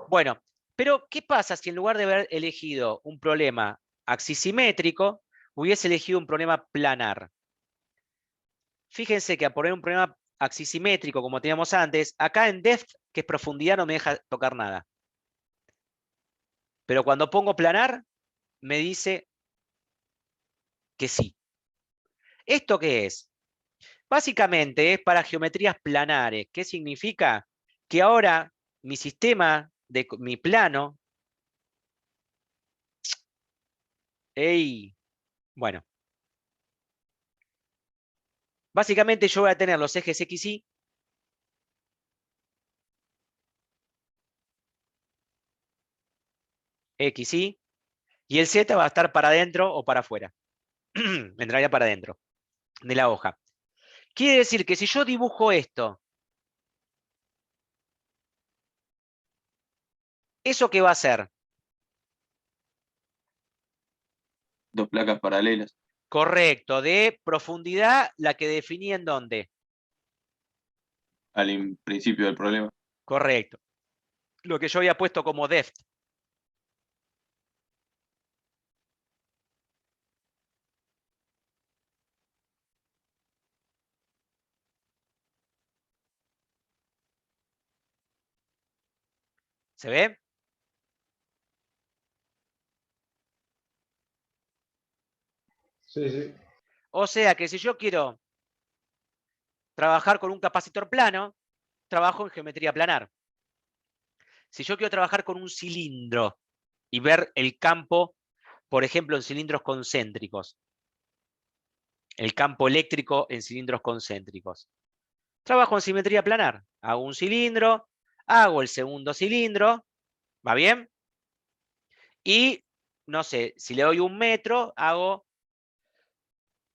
Bueno, pero ¿qué pasa si en lugar de haber elegido un problema axisimétrico, hubiese elegido un problema planar? Fíjense que a poner un problema axisimétrico como teníamos antes, acá en depth, que es profundidad, no me deja tocar nada. Pero cuando pongo planar, me dice que sí. ¿Esto qué es? Básicamente es para geometrías planares. ¿Qué significa? Que ahora mi sistema, mi plano, bueno, básicamente yo voy a tener los ejes X, Y, X, Y, y el Z va a estar para adentro o para afuera. Entraría para adentro de la hoja. Quiere decir que si yo dibujo esto, ¿eso qué va a hacer? Dos placas paralelas. Correcto, de profundidad, la que definí en dónde. Al principio del problema. Correcto. Lo que yo había puesto como depth. ¿Se ve? Sí, sí. O sea que si yo quiero trabajar con un capacitor plano, trabajo en geometría planar. Si yo quiero trabajar con un cilindro y ver el campo, por ejemplo, en cilindros concéntricos, el campo eléctrico en cilindros concéntricos, trabajo en simetría planar. Hago un cilindro, hago el segundo cilindro, ¿va bien? Y, no sé, si le doy 1 metro, hago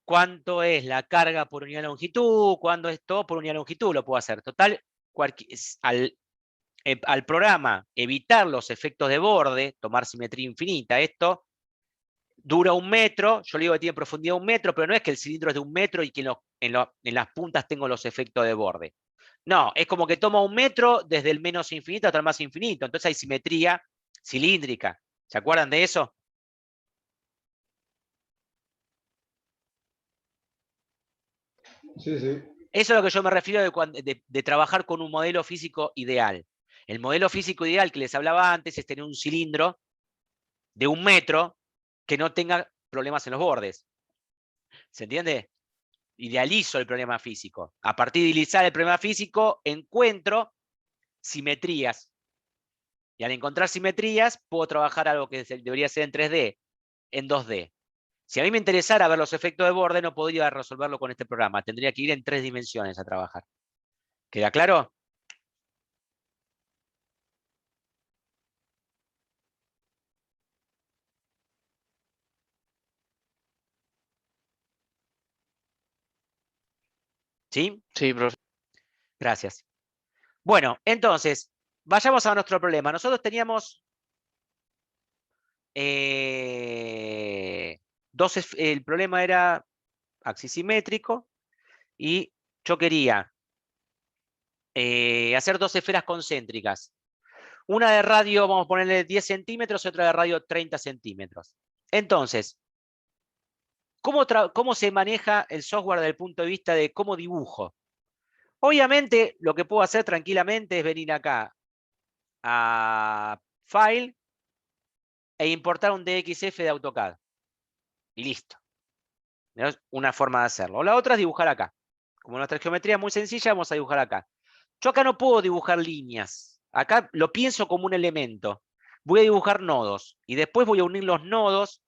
cuánto es la carga por unidad de longitud, cuánto es todo por unidad de longitud, lo puedo hacer. Total, al programa evitar los efectos de borde, tomar simetría infinita, esto dura 1 metro, yo le digo que tiene profundidad 1 metro, pero no es que el cilindro es de 1 metro y que en las puntas tengo los efectos de borde. No, es como que toma 1 metro desde el menos infinito hasta el más infinito. Entonces hay simetría cilíndrica. ¿Se acuerdan de eso? Sí, sí. Eso es a lo que yo me refiero de trabajar con un modelo físico ideal. El modelo físico ideal que les hablaba antes es tener un cilindro de 1 metro que no tenga problemas en los bordes. ¿Se entiende? Idealizo el problema físico. A partir de idealizar el problema físico, encuentro simetrías. Y al encontrar simetrías, puedo trabajar algo que debería ser en 3D, en 2D. Si a mí me interesara ver los efectos de borde, no podría resolverlo con este programa. Tendría que ir en 3 dimensiones a trabajar. ¿Queda claro? ¿Sí? Sí, profe. Gracias. Bueno, entonces, vayamos a nuestro problema. Nosotros teníamos el problema era axisimétrico y yo quería hacer 2 esferas concéntricas. Una de radio, vamos a ponerle 10 centímetros y otra de radio 30 centímetros. Entonces, ¿cómo se maneja el software desde el punto de vista de cómo dibujo? Obviamente, lo que puedo hacer tranquilamente es venir acá a File e importar un DXF de AutoCAD. Y listo. Es una forma de hacerlo. La otra es dibujar acá. Como nuestra geometría es muy sencilla, vamos a dibujar acá. Yo acá no puedo dibujar líneas. Acá lo pienso como un elemento. Voy a dibujar nodos. Y después voy a unir los nodos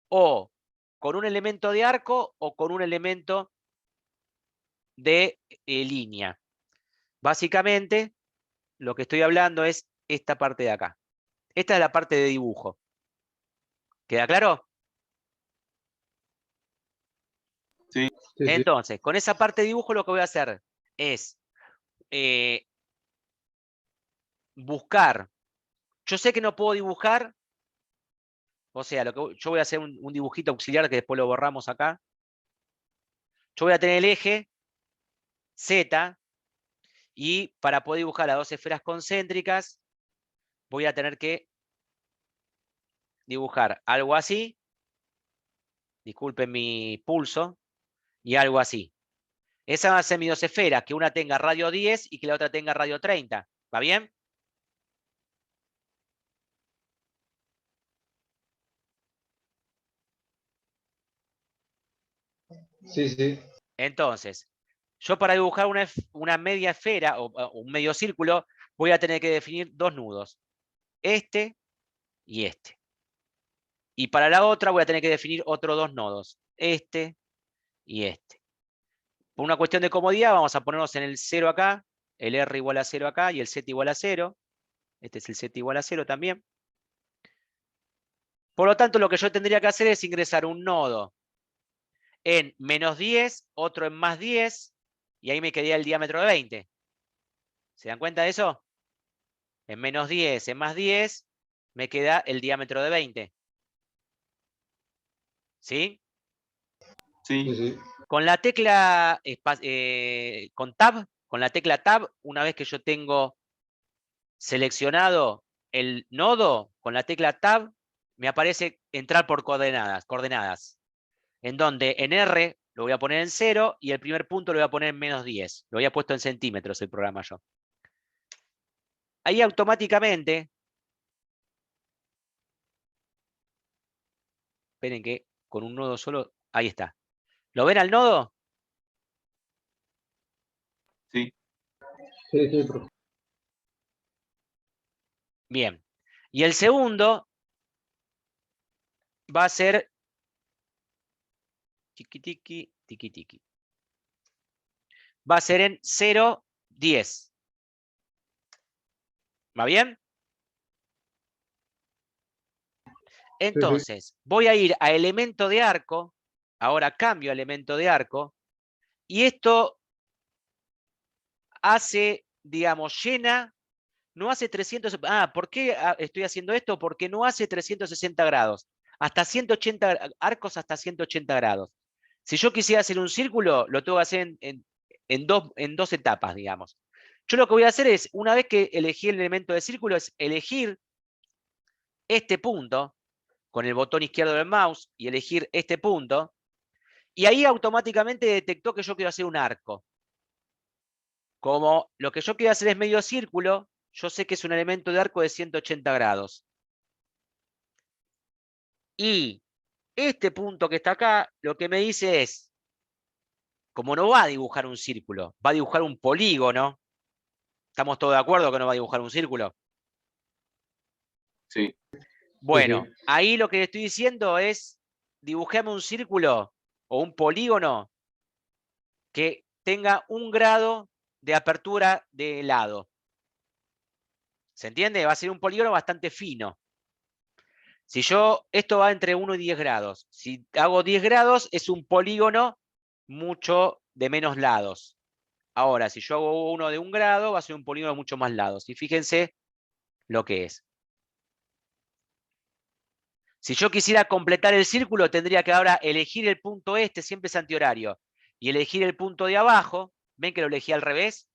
o con un elemento de arco o con un elemento de línea. Básicamente, lo que estoy hablando es esta parte de acá. Esta es la parte de dibujo. ¿Queda claro? Sí. Sí, sí. Entonces, con esa parte de dibujo lo que voy a hacer es buscar. Yo sé que no puedo dibujar, o sea, yo voy a hacer un dibujito auxiliar que después lo borramos acá. Yo voy a tener el eje Z y para poder dibujar las 2 esferas concéntricas voy a tener que dibujar algo así. Disculpen mi pulso. Y algo así. Esa va a ser mi 2 esferas, que una tenga radio 10 y que la otra tenga radio 30. ¿Va bien? Sí, sí. Entonces, yo para dibujar una media esfera o un medio círculo, voy a tener que definir 2 nudos. Este y este. Y para la otra voy a tener que definir otros 2 nodos. Este y este. Por una cuestión de comodidad, vamos a ponernos en el 0 acá, el R igual a 0 acá y el Z igual a 0. Este es el Z igual a 0 también. Por lo tanto, lo que yo tendría que hacer es ingresar un nodo en menos 10, otro en más 10, y ahí me quedaría el diámetro de 20. ¿Se dan cuenta de eso? En menos 10, en más 10, me queda el diámetro de 20. ¿Sí? Sí. Sí, sí. Con la tecla, con Tab, con la tecla Tab, una vez que yo tengo seleccionado el nodo, con la tecla Tab, me aparece entrar por coordenadas. En donde en R lo voy a poner en 0 y el primer punto lo voy a poner en menos 10. Lo había puesto en centímetros el programa yo. Ahí automáticamente, esperen que con un nodo solo, ahí está. ¿Lo ven al nodo? Sí. Sí, sí, profe. Bien. Y el segundo va a ser tiki tiki, tiki tiki. Va a ser en 0, 10. ¿Va bien? Entonces, voy a ir a elemento de arco. Ahora cambio a elemento de arco. Y esto hace, digamos, llena, no hace 300. ¿Por qué estoy haciendo esto? Porque no hace 360 grados. Hasta 180, arcos hasta 180 grados. Si yo quisiera hacer un círculo, lo tengo que hacer en dos etapas, digamos. Yo lo que voy a hacer es, una vez que elegí el elemento de círculo, es elegir este punto con el botón izquierdo del mouse y elegir este punto. Y ahí automáticamente detectó que yo quiero hacer un arco. Como lo que yo quiero hacer es medio círculo, yo sé que es un elemento de arco de 180 grados. Y este punto que está acá, lo que me dice es, como no va a dibujar un círculo, va a dibujar un polígono. ¿Estamos todos de acuerdo que no va a dibujar un círculo? Sí. Bueno, Sí. ahí lo que le estoy diciendo es, dibujame un círculo o un polígono que tenga 1 grado de apertura de lado. ¿Se entiende? Va a ser un polígono bastante fino. Si yo, esto va entre 1 y 10 grados. Si hago 10 grados, es un polígono mucho de menos lados. Ahora, si yo hago uno de 1 grado, va a ser un polígono mucho más lados. Y fíjense lo que es. Si yo quisiera completar el círculo, tendría que ahora elegir el punto este, siempre es antihorario, y elegir el punto de abajo. ¿Ven que lo elegí al revés?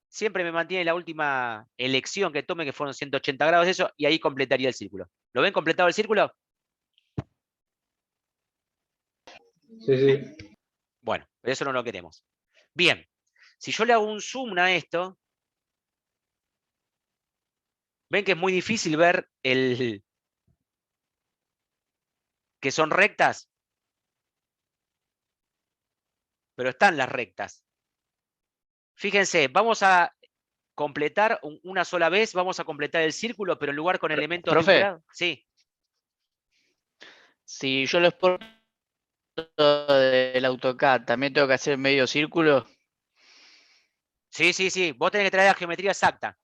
Siempre me mantiene la última elección que tome, que fueron 180 grados de eso, y ahí completaría el círculo. ¿Lo ven completado el círculo? Sí, sí. Bueno, pero eso no lo queremos. Bien, si yo le hago un zoom a esto, ven que es muy difícil ver que son rectas, pero están las rectas. Fíjense, vamos a completar una sola vez, vamos a completar el círculo, pero en lugar con elementos de 1 Profe, grado. Sí, si yo lo exporto del AutoCAD, ¿también tengo que hacer medio círculo? sí, sí, sí. Vos tenés que traer la geometría exacta,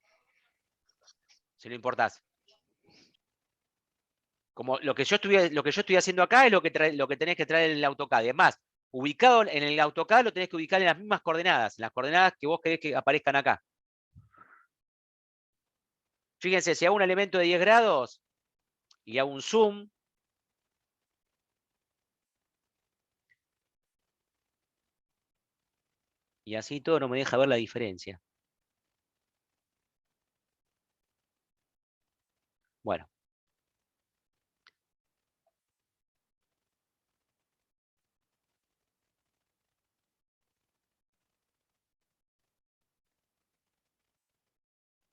si lo importás. Como lo que yo estoy haciendo acá es lo que tenés que traer en el AutoCAD. Además, ubicado en el AutoCAD lo tenés que ubicar en las mismas coordenadas, en las coordenadas que vos querés que aparezcan acá. Fíjense, si hago un elemento de 10 grados y hago un zoom, y así todo no me deja ver la diferencia. Bueno.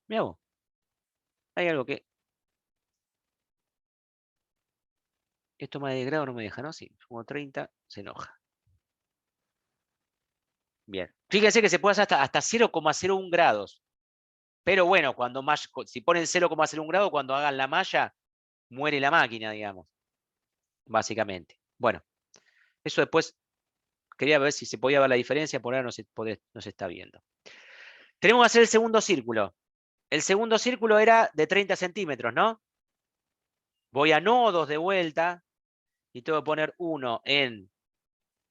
Mirá vos. Hay algo que... Esto más de 10 grados no me deja, ¿no? Sí, como 30, se enoja. Bien. Fíjense que se puede hacer hasta 0,01 grados. Pero bueno, si ponen 0,01 grado, cuando hagan la malla, muere la máquina, digamos. Básicamente. Bueno, eso después quería ver si se podía ver la diferencia, por ahora no se está viendo. Tenemos que hacer el segundo círculo. El segundo círculo era de 30 centímetros, ¿no? Voy a nodos de vuelta y tengo que poner uno en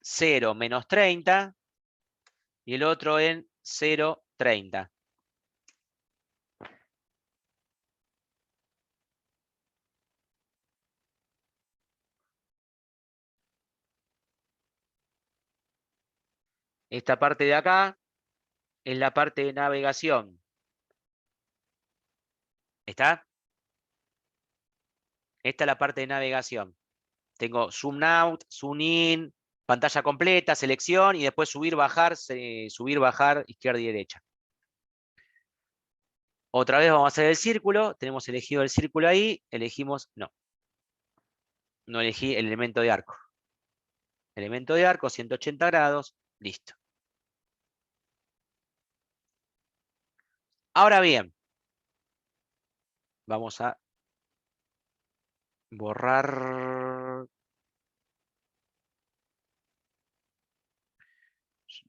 0 menos 30 y el otro en 0,30. Esta parte de acá es la parte de navegación. ¿Está? Esta es la parte de navegación. Tengo zoom out, zoom in, pantalla completa, selección y después subir, bajar, izquierda y derecha. Otra vez vamos a hacer el círculo. Tenemos elegido el círculo ahí. Elegimos, no. No elegí el elemento de arco. Elemento de arco, 180 grados. Listo. Ahora bien, vamos a borrar.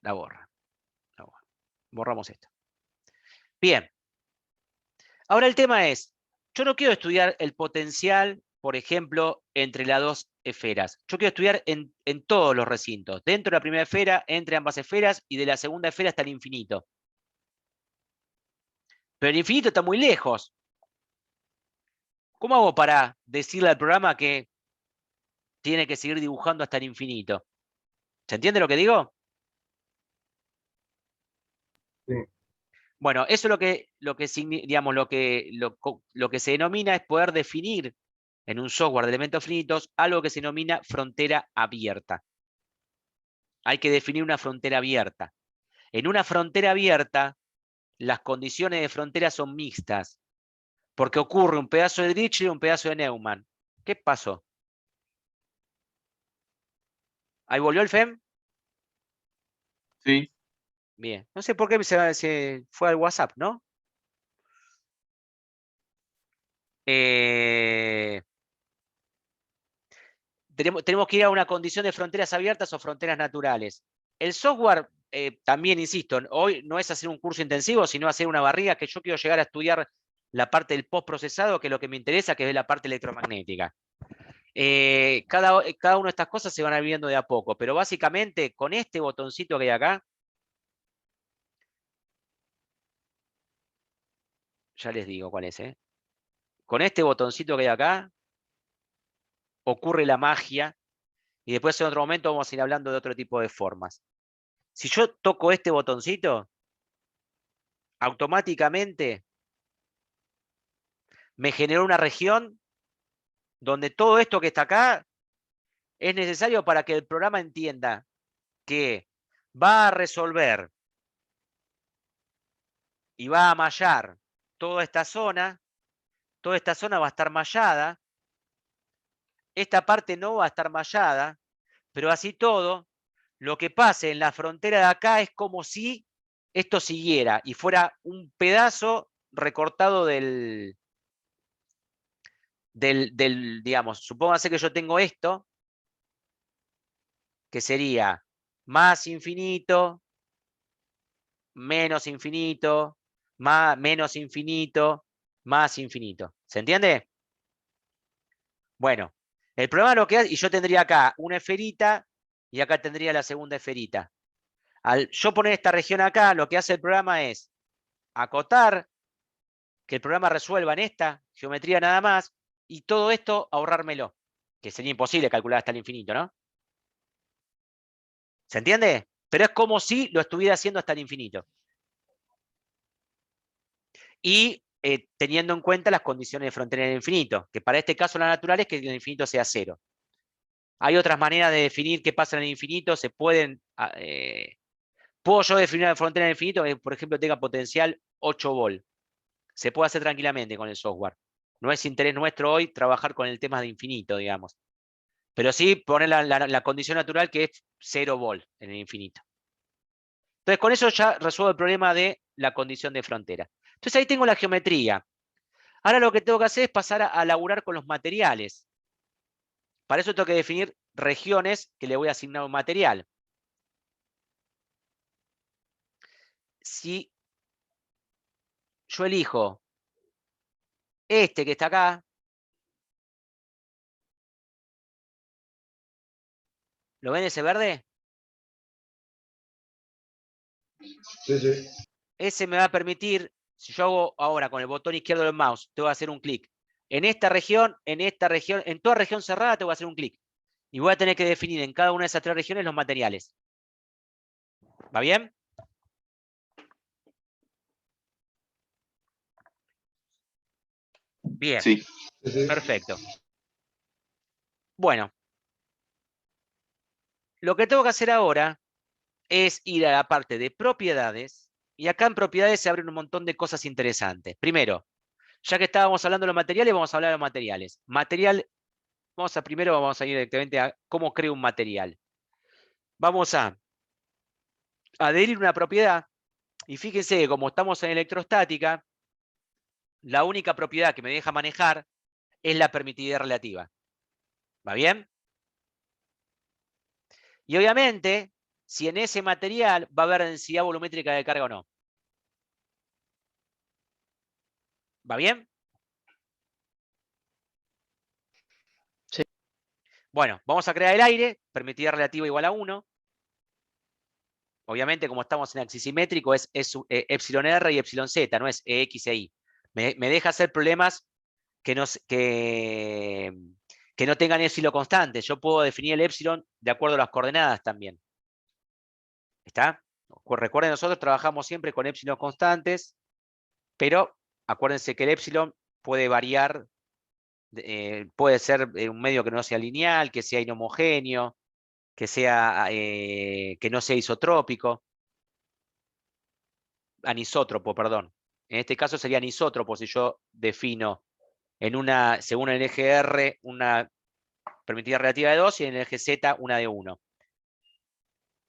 La borra. Borramos esto. Bien. Ahora el tema es, yo no quiero estudiar el potencial, por ejemplo, entre las dos esferas. Yo quiero estudiar en todos los recintos. Dentro de la primera esfera, entre ambas esferas, y de la segunda esfera hasta el infinito. Pero el infinito está muy lejos. ¿Cómo hago para decirle al programa que tiene que seguir dibujando hasta el infinito? ¿Se entiende lo que digo? Sí. Bueno, eso es digamos, lo que se denomina es poder definir en un software de elementos finitos algo que se denomina frontera abierta. Hay que definir una frontera abierta. En una frontera abierta, las condiciones de frontera son mixtas, porque ocurre un pedazo de Dirichlet y un pedazo de Neumann. ¿Qué pasó? ¿Ahí volvió el FEM? Sí. Bien. No sé por qué se fue al WhatsApp, ¿no? Tenemos que ir a una condición de fronteras abiertas o fronteras naturales. El software, también insisto, hoy no es hacer un curso intensivo, sino hacer una barriga, que yo quiero llegar a estudiar la parte del postprocesado, que es lo que me interesa, que es la parte electromagnética. Cada una de estas cosas se van a ir viendo de a poco, pero básicamente con este botoncito que hay acá, ya les digo cuál es, con este botoncito que hay acá, ocurre la magia, y después en otro momento vamos a ir hablando de otro tipo de formas. Si yo toco este botoncito, automáticamente me generó una región donde todo esto que está acá es necesario para que el programa entienda que va a resolver y va a mallar toda esta zona va a estar mallada, esta parte no va a estar mallada, pero así todo, lo que pase en la frontera de acá es como si esto siguiera y fuera un pedazo recortado digamos, supóngase que yo tengo esto, que sería más infinito, menos infinito, menos infinito, más infinito. ¿Se entiende? Bueno, el programa lo que hace, y yo tendría acá una esferita y acá tendría la segunda esferita. Al yo poner esta región acá, lo que hace el programa es acotar, que el programa resuelva en esta geometría nada más, y todo esto ahorrármelo, que sería imposible calcular hasta el infinito, ¿no? ¿Se entiende? Pero es como si lo estuviera haciendo hasta el infinito. Y teniendo en cuenta las condiciones de frontera del infinito, que para este caso la natural es que el infinito sea 0. Hay otras maneras de definir qué pasa en el infinito, se pueden... ¿puedo yo definir una frontera del infinito que, por ejemplo, tenga potencial 8 volt? Se puede hacer tranquilamente con el software. No es interés nuestro hoy trabajar con el tema de infinito, digamos. Pero sí poner la condición natural que es 0 volt en el infinito. Entonces, con eso ya resuelvo el problema de la condición de frontera. Entonces, ahí tengo la geometría. Ahora lo que tengo que hacer es pasar a laburar con los materiales. Para eso tengo que definir regiones que le voy a asignar un material. Si yo elijo este que está acá, ¿lo ven ese verde? Sí, sí. Ese me va a permitir, si yo hago ahora con el botón izquierdo del mouse, tengo que hacer un clic. En esta región, en toda región cerrada tengo que hacer un clic. Y voy a tener que definir en cada una de esas 3 regiones los materiales. ¿Va bien? Bien. Sí. Perfecto. Bueno. Lo que tengo que hacer ahora es ir a la parte de propiedades. Y acá en propiedades se abren un montón de cosas interesantes. Primero, ya que estábamos hablando de los materiales, vamos a hablar de los materiales. Primero vamos a ir directamente a cómo creo un material. Vamos a adherir una propiedad. Y fíjense que como estamos en electrostática, la única propiedad que me deja manejar es la permitividad relativa. ¿Va bien? Y obviamente, si en ese material va a haber densidad volumétrica de carga o no. ¿Va bien? Sí. Bueno, vamos a crear el aire, permitividad relativa igual a 1. Obviamente, como estamos en axisimétrico, es epsilon R y epsilon Z, no es EX e Y. Me deja hacer problemas que no tengan épsilon constante. Yo puedo definir el epsilon de acuerdo a las coordenadas también. ¿Está? Recuerden, nosotros trabajamos siempre con épsilon constantes, pero acuérdense que el épsilon puede variar, puede ser un medio que no sea lineal, que sea inhomogéneo, que no sea isotrópico, anisótropo, perdón. En este caso sería anisótropo si yo defino según el eje R, una permitida relativa de 2 y en el eje Z una de 1.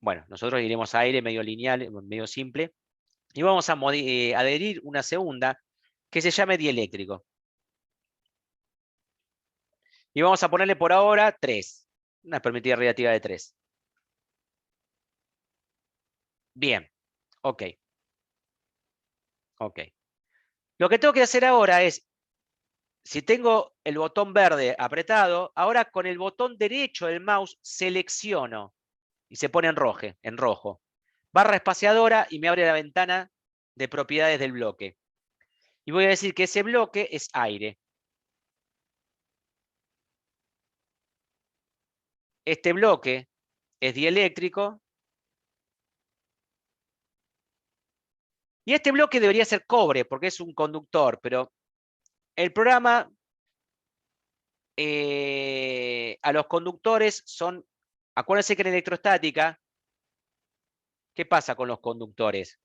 Bueno, nosotros iremos a aire medio lineal, medio simple, y vamos a adherir una segunda que se llame dieléctrico. Y vamos a ponerle por ahora 3, una permitida relativa de 3. Bien, ok. Ok. Lo que tengo que hacer ahora es, si tengo el botón verde apretado, ahora con el botón derecho del mouse selecciono y se pone en rojo. Barra espaciadora y me abre la ventana de propiedades del bloque. Y voy a decir que ese bloque es aire. Este bloque es dieléctrico. Y este bloque debería ser cobre porque es un conductor, pero el programa a los conductores son, acuérdense que en electrostática, ¿qué pasa con los conductores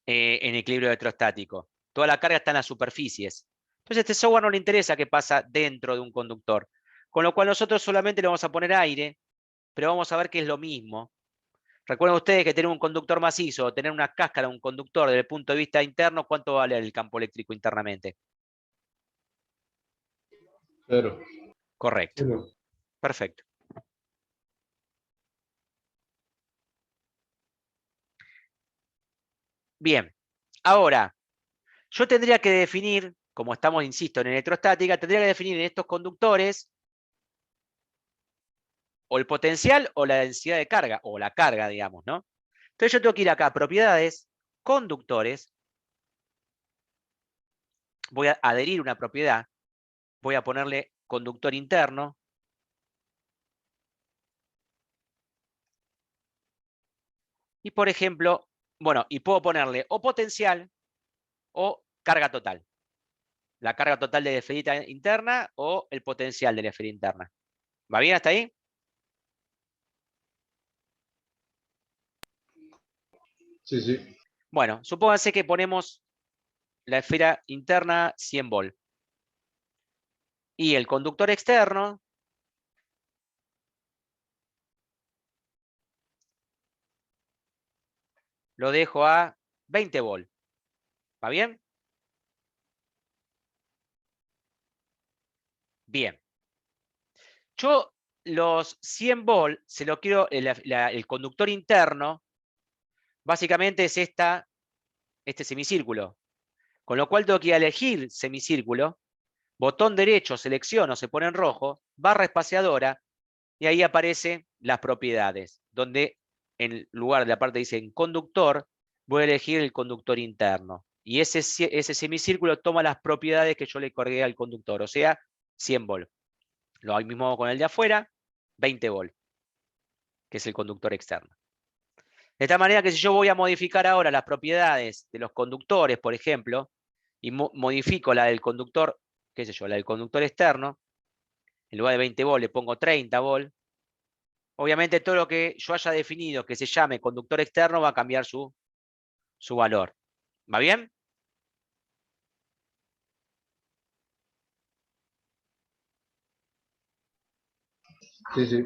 en equilibrio electrostático? Toda la carga está en las superficies. Entonces a este software no le interesa qué pasa dentro de un conductor. Con lo cual nosotros solamente le vamos a poner aire, pero vamos a ver que es lo mismo. Recuerden ustedes que tener un conductor macizo o tener una cáscara, un conductor desde el punto de vista interno, ¿cuánto vale el campo eléctrico internamente? 0. Correcto. 0. Perfecto. Bien. Ahora, yo tendría que definir, como estamos, insisto, en electrostática, tendría que definir en estos conductores o el potencial o la densidad de carga, o la carga, digamos, ¿no? Entonces yo tengo que ir acá a propiedades, conductores, voy a adherir una propiedad, voy a ponerle conductor interno, y por ejemplo, bueno, y puedo ponerle o potencial o carga total. La carga total de la esferita interna o el potencial de la esfera interna. ¿Va bien hasta ahí? Sí, sí. Bueno, supónganse que ponemos la esfera interna 100 volt. Y el conductor externo lo dejo a 20 volt. ¿Va bien? Bien. Yo los 100 volt se lo quiero, el conductor interno, básicamente es este semicírculo. Con lo cual tengo que ir a elegir semicírculo, botón derecho, selecciono, se pone en rojo, barra espaciadora, y ahí aparecen las propiedades, donde en lugar de la parte que dice en conductor, voy a elegir el conductor interno. Y ese semicírculo toma las propiedades que yo le cargué al conductor, o sea, 100 volt. Lo mismo hago con el de afuera, 20 volt, que es el conductor externo. De tal manera que si yo voy a modificar ahora las propiedades de los conductores, por ejemplo, y modifico la del conductor, qué sé yo, la del conductor externo, en lugar de 20 volt le pongo 30 volt, obviamente todo lo que yo haya definido que se llame conductor externo va a cambiar su valor. ¿Va bien? Sí, sí.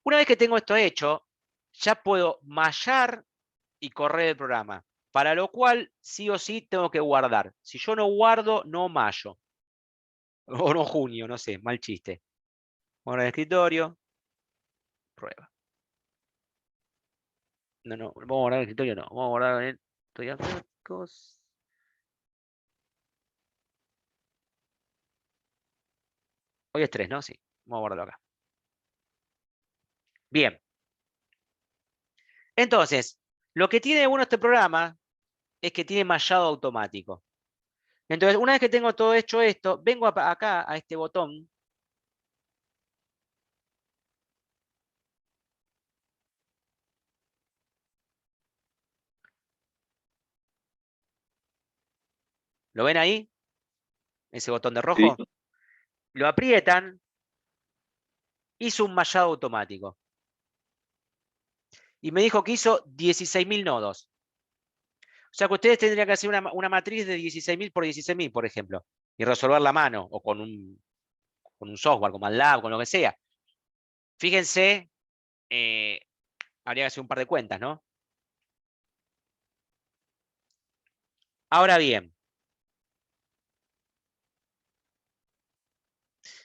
Una vez que tengo esto hecho, ya puedo mallar y correr el programa. Para lo cual, sí o sí, tengo que guardar. Si yo no guardo, no mallo. O no junio, no sé, mal chiste. Guardo en el escritorio. Prueba. No, vamos a guardar en el escritorio, no. Vamos a guardar en estoy acá, hoy es 3, ¿no? Sí. Vamos a guardarlo acá. Bien. Entonces, lo que tiene bueno este programa es que tiene mallado automático. Entonces, una vez que tengo todo hecho esto, vengo acá a este botón. ¿Lo ven ahí? Ese botón de rojo. Sí. Lo aprietan. Hizo un mallado automático. Y me dijo que hizo 16.000 nodos. O sea que ustedes tendrían que hacer una matriz de 16.000 por 16.000, por ejemplo. Y resolverla a mano o con un software, con MATLAB, con lo que sea. Fíjense, habría que hacer un par de cuentas, ¿no? Ahora bien,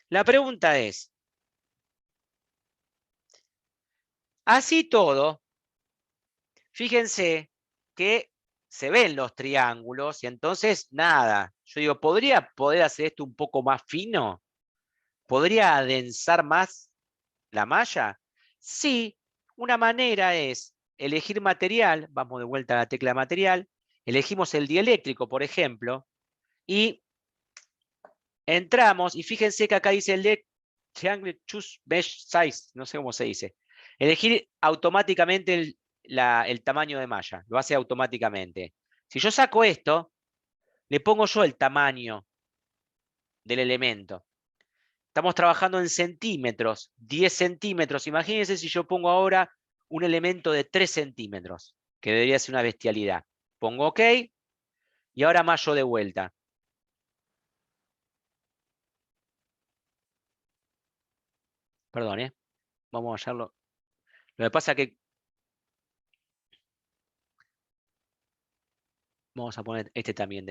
la pregunta es, así todo, fíjense que se ven los triángulos y entonces, nada, yo digo, ¿podría poder hacer esto un poco más fino? ¿Podría adensar más la malla? Sí, una manera es elegir material, vamos de vuelta a la tecla material, elegimos el dieléctrico, por ejemplo, y entramos, y fíjense que acá dice el Triangle Choose Mesh Size, no sé cómo se dice. Elegir automáticamente el tamaño de malla, lo hace automáticamente. Si yo saco esto, le pongo yo el tamaño del elemento. Estamos trabajando en centímetros, 10 centímetros. Imagínense si yo pongo ahora un elemento de 3 centímetros, que debería ser una bestialidad. Pongo OK, y ahora mallo de vuelta. Perdón, vamos a hallarlo. Lo que pasa es que vamos a poner este también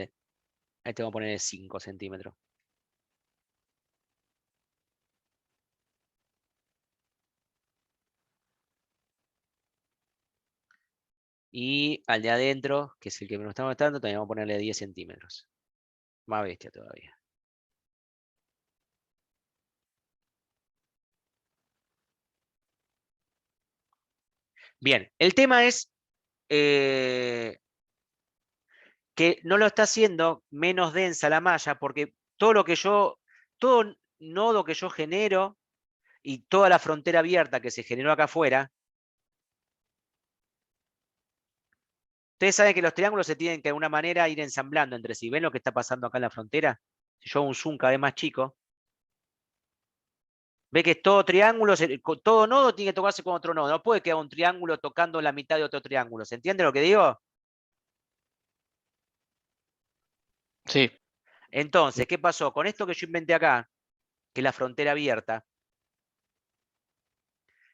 este vamos a poner de 5 centímetros. Y al de adentro, que es el que me lo está mostrando, también vamos a ponerle 10 centímetros. Más bestia todavía. Bien, el tema es que no lo está haciendo menos densa la malla, porque todo nodo que yo genero y toda la frontera abierta que se generó acá afuera, ustedes saben que los triángulos se tienen que de alguna manera ir ensamblando entre sí. ¿Ven lo que está pasando acá en la frontera? Si yo hago un zoom cada vez más chico, ve que todo triángulo, todo nodo tiene que tocarse con otro nodo. No puede quedar un triángulo tocando la mitad de otro triángulo. ¿Se entiende lo que digo? Sí. Entonces, ¿qué pasó? Con esto que yo inventé acá, que es la frontera abierta,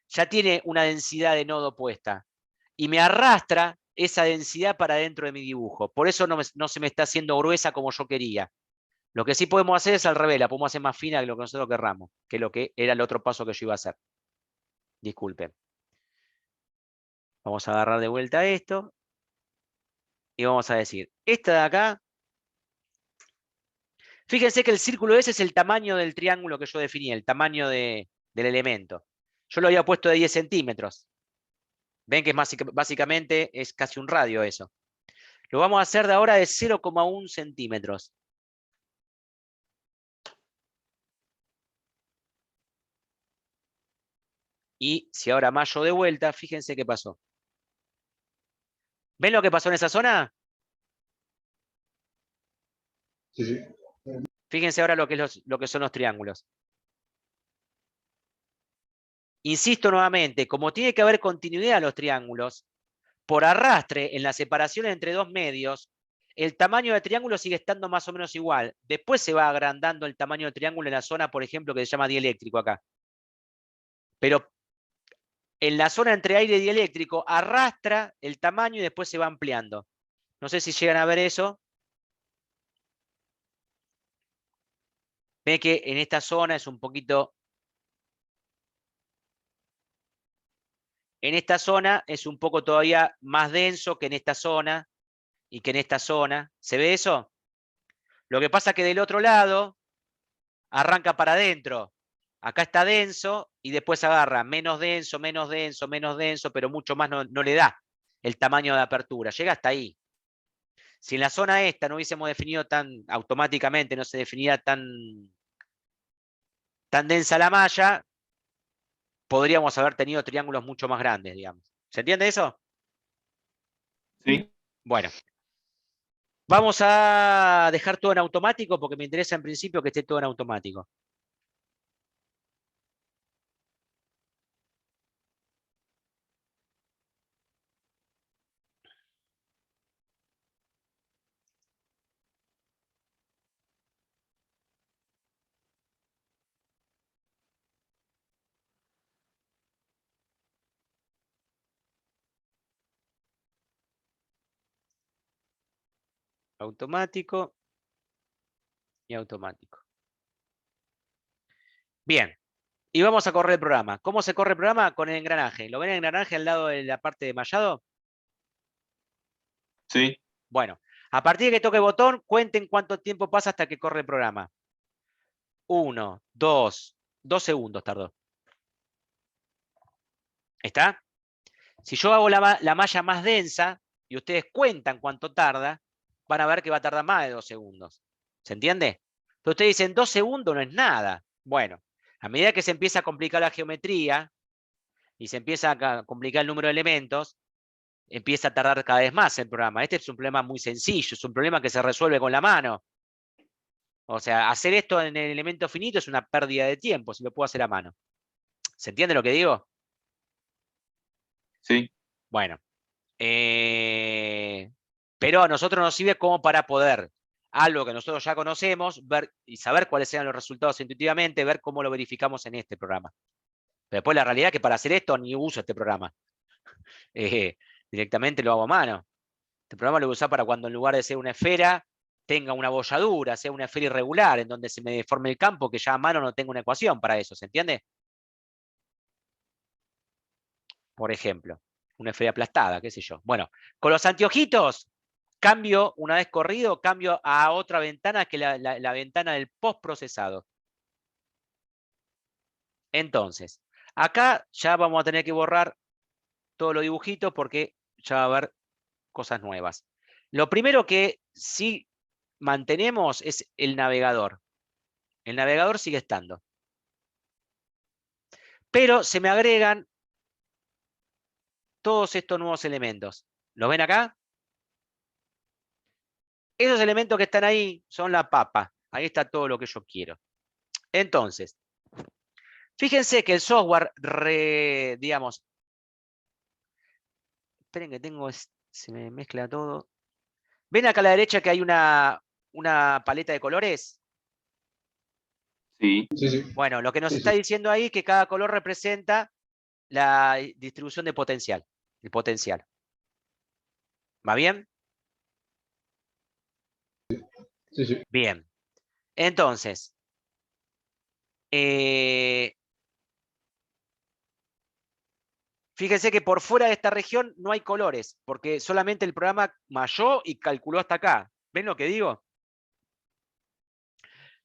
ya tiene una densidad de nodo puesta. Y me arrastra esa densidad para dentro de mi dibujo. Por eso no se me está haciendo gruesa como yo quería. Lo que sí podemos hacer es al revés, la podemos hacer más fina de lo que nosotros querramos, que lo que era el otro paso que yo iba a hacer. Disculpen. Vamos a agarrar de vuelta esto. Y vamos a decir, esta de acá, fíjense que el círculo ese es el tamaño del triángulo que yo definí, el tamaño del elemento. Yo lo había puesto de 10 centímetros. Ven que básicamente es casi un radio eso. Lo vamos a hacer de ahora de 0,1 centímetros. Y si ahora mallo de vuelta, fíjense qué pasó. ¿Ven lo que pasó en esa zona? Sí, sí. Fíjense ahora lo que son los triángulos. Insisto nuevamente, como tiene que haber continuidad en los triángulos, por arrastre en la separación entre dos medios, el tamaño del triángulo sigue estando más o menos igual. Después se va agrandando el tamaño del triángulo en la zona, por ejemplo, que se llama dieléctrico acá. Pero en la zona entre aire y dieléctrico arrastra el tamaño y después se va ampliando. No sé si llegan a ver eso. Ven que en esta zona es un poquito... En esta zona es un poco todavía más denso que en esta zona y que en esta zona. ¿Se ve eso? Lo que pasa es que del otro lado arranca para adentro. Acá está denso y después agarra menos denso, menos denso, menos denso, pero mucho más no le da el tamaño de apertura. Llega hasta ahí. Si en la zona esta no hubiésemos definido tan automáticamente, no se definía tan densa la malla, podríamos haber tenido triángulos mucho más grandes, digamos. ¿Se entiende eso? Sí. Bueno. Vamos a dejar todo en automático porque me interesa en principio que esté todo en automático. Automático y automático. Bien. Y vamos a correr el programa. ¿Cómo se corre el programa? Con el engranaje. ¿Lo ven el engranaje al lado de la parte de mallado? Sí. Bueno, a partir de que toque el botón, cuenten cuánto tiempo pasa hasta que corre el programa. 1, 2, 2 segundos tardó. ¿Está? Si yo hago la malla más densa y ustedes cuentan cuánto tarda, van a ver que va a tardar más de 2 segundos. ¿Se entiende? Pero ustedes dicen 2 segundos no es nada. Bueno, a medida que se empieza a complicar la geometría y se empieza a complicar el número de elementos, empieza a tardar cada vez más el programa. Este es un problema muy sencillo, es un problema que se resuelve con la mano. O sea, hacer esto en el elemento finito es una pérdida de tiempo, si lo puedo hacer a mano. ¿Se entiende lo que digo? Sí. Bueno. Pero a nosotros nos sirve como para poder, algo que nosotros ya conocemos, ver y saber cuáles sean los resultados intuitivamente, ver cómo lo verificamos en este programa. Pero después la realidad es que para hacer esto ni uso este programa. Directamente lo hago a mano. Este programa lo voy a usar para cuando en lugar de ser una esfera, tenga una bolladura, sea una esfera irregular, en donde se me deforme el campo, que ya a mano no tengo una ecuación para eso, ¿se entiende? Por ejemplo, una esfera aplastada, qué sé yo. Bueno, con los anteojitos, cambio, una vez corrido, cambio a otra ventana que la ventana del postprocesado. Entonces, acá ya vamos a tener que borrar todos los dibujitos porque ya va a haber cosas nuevas. Lo primero que sí mantenemos es el navegador. El navegador sigue estando. Pero se me agregan todos estos nuevos elementos. ¿Los ven acá? Esos elementos que están ahí son la papa. Ahí está todo lo que yo quiero. Entonces, fíjense que el software, digamos, esperen que se me mezcla todo. ¿Ven acá a la derecha que hay una paleta de colores? Sí. Sí, sí. Bueno, lo que nos Sí, está sí. diciendo ahí es que cada color representa la distribución de potencial, el potencial. ¿Va bien? Sí, sí. Bien. Entonces, fíjense que por fuera de esta región no hay colores, porque solamente el programa mayó y calculó hasta acá. ¿Ven lo que digo?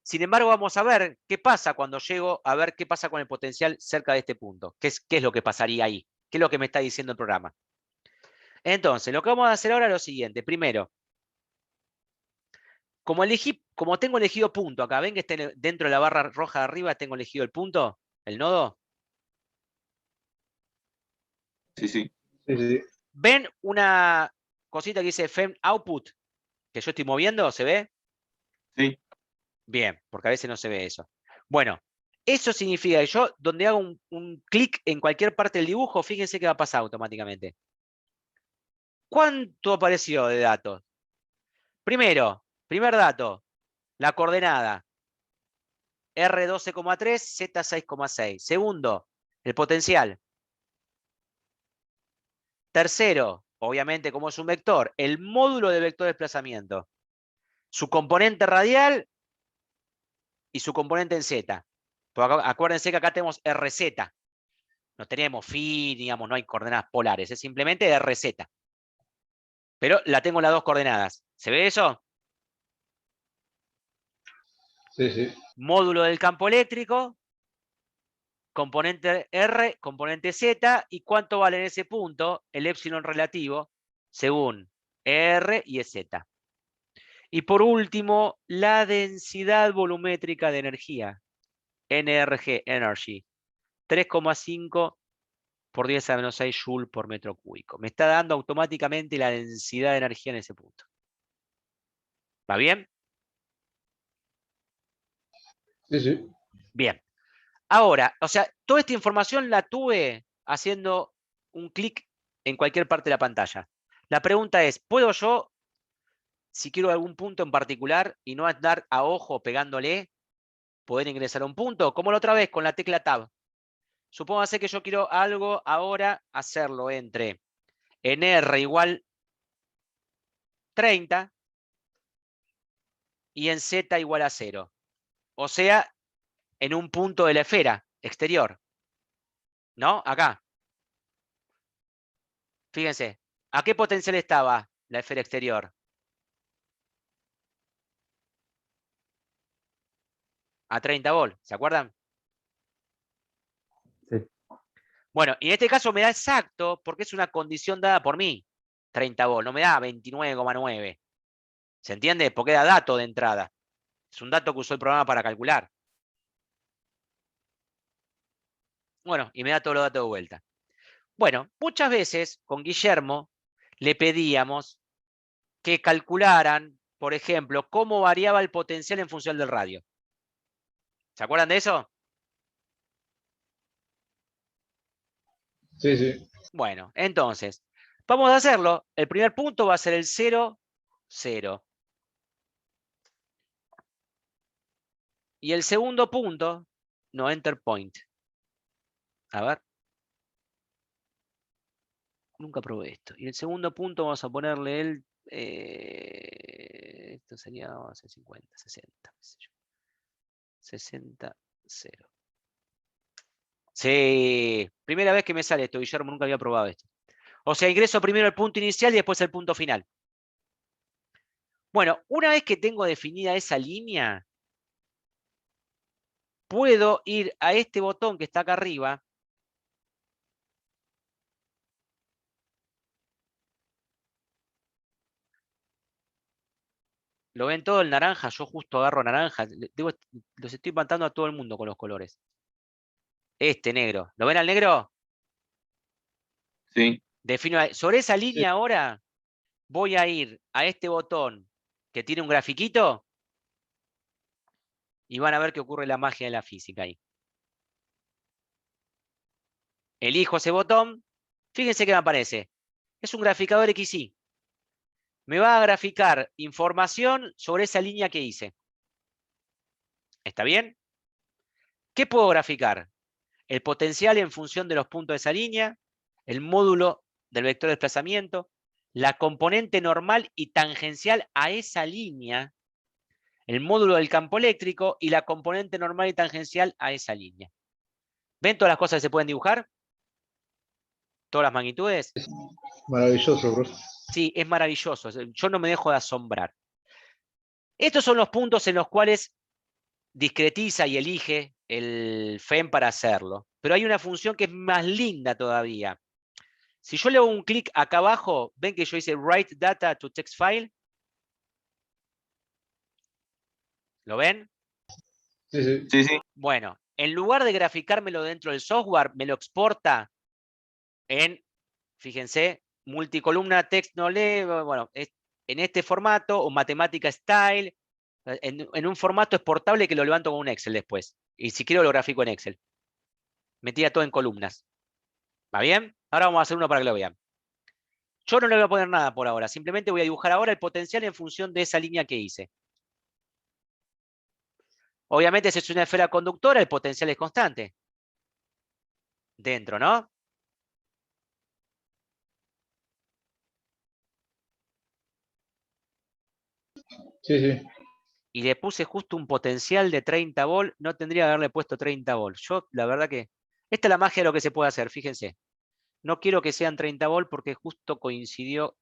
Sin embargo, vamos a ver qué pasa cuando llego a ver qué pasa con el potencial cerca de este punto. ¿Qué es lo que pasaría ahí? ¿Qué es lo que me está diciendo el programa? Entonces, lo que vamos a hacer ahora es lo siguiente. Primero, como tengo elegido punto acá, ¿ven que dentro de la barra roja de arriba tengo elegido el punto? ¿El nodo? Sí, sí. Sí, sí. ¿Ven una cosita que dice Fem Output? Que yo estoy moviendo, ¿se ve? Sí. Bien, porque a veces no se ve eso. Bueno, eso significa que yo, donde hago un clic en cualquier parte del dibujo, fíjense que va a pasar automáticamente. ¿Cuánto apareció de datos? Primero, primer dato, la coordenada. R12,3, Z6,6. Segundo, el potencial. Tercero, obviamente como es un vector, el módulo de vector de desplazamiento. Su componente radial y su componente en Z. Porque acuérdense que acá tenemos RZ. No tenemos phi, digamos, no hay coordenadas polares, es simplemente RZ. Pero la tengo en las dos coordenadas. ¿Se ve eso? Sí, sí. Módulo del campo eléctrico, componente R, componente Z, y cuánto vale en ese punto el épsilon relativo según R y Z. Y por último, la densidad volumétrica de energía, NRG, Energy, 3,5 por 10 a menos 6 joules por metro cúbico. Me está dando automáticamente la densidad de energía en ese punto. ¿Va bien? Sí, sí. Bien. Ahora, o sea, toda esta información la tuve haciendo un clic en cualquier parte de la pantalla. La pregunta es, ¿puedo yo, si quiero algún punto en particular y no andar a ojo pegándole, poder ingresar a un punto? Como la otra vez con la tecla Tab. Supóngase que yo quiero algo ahora hacerlo entre en R igual 30 y en Z igual a 0. O sea, en un punto de la esfera exterior. ¿No? Acá. Fíjense. ¿A qué potencial estaba la esfera exterior? A 30 volt. ¿Se acuerdan? Sí. Bueno, y en este caso me da exacto porque es una condición dada por mí. 30 volt. No me da 29,9. ¿Se entiende? Porque da dato de entrada. Es un dato que usó el programa para calcular. Bueno, y me da todos los datos de vuelta. Bueno, muchas veces con Guillermo le pedíamos que calcularan, por ejemplo, cómo variaba el potencial en función del radio. ¿Se acuerdan de eso? Sí, sí. Bueno, entonces, vamos a hacerlo. El primer punto va a ser el 0, 0. Y el segundo punto, no enter point. A ver. Nunca probé esto. Y el segundo punto vamos a ponerle el... esto sería, vamos a hacer 50, 60. Qué sé yo. 60, 0. Sí, primera vez que me sale esto, Guillermo, nunca había probado esto. O sea, ingreso primero el punto inicial y después el punto final. Bueno, una vez que tengo definida esa línea, puedo ir a este botón que está acá arriba. ¿Lo ven todo el naranja? Yo justo agarro naranja. Los estoy matando a todo el mundo con los colores. Este negro. ¿Lo ven al negro? Sí. Defino, sobre esa Sí. línea ahora voy a ir a este botón que tiene un grafiquito y van a ver que ocurre la magia de la física ahí. Elijo ese botón. Fíjense que me aparece. Es un graficador XY. Me va a graficar información sobre esa línea que hice. ¿Está bien? ¿Qué puedo graficar? El potencial en función de los puntos de esa línea, el módulo del vector de desplazamiento, la componente normal y tangencial a esa línea, el módulo del campo eléctrico y la componente normal y tangencial a esa línea. ¿Ven todas las cosas que se pueden dibujar? ¿Todas las magnitudes? Maravilloso, profe. Sí, es maravilloso. Yo no me dejo de asombrar. Estos son los puntos en los cuales discretiza y elige el FEM para hacerlo. Pero hay una función que es más linda todavía. Si yo le hago un clic acá abajo, ven que yo hice Write Data to Text File. ¿Lo ven? Sí, sí. Sí, sí. Bueno, en lugar de graficármelo dentro del software, me lo exporta en, fíjense, multicolumna text no lee, bueno, en este formato, o matemática style, en un formato exportable que lo levanto con un Excel después. Y si quiero lo grafico en Excel. Metía todo en columnas. ¿Va bien? Ahora vamos a hacer uno para que lo vean. Yo no le voy a poner nada por ahora. Simplemente voy a dibujar ahora el potencial en función de esa línea que hice. Obviamente, si es una esfera conductora, el potencial es constante. Dentro, ¿no? Sí, sí. Y le puse justo un potencial de 30 volt. No tendría que haberle puesto 30 volt. Yo, la verdad que... Esta es la magia de lo que se puede hacer, fíjense. No quiero que sean 30 volt porque justo coincidió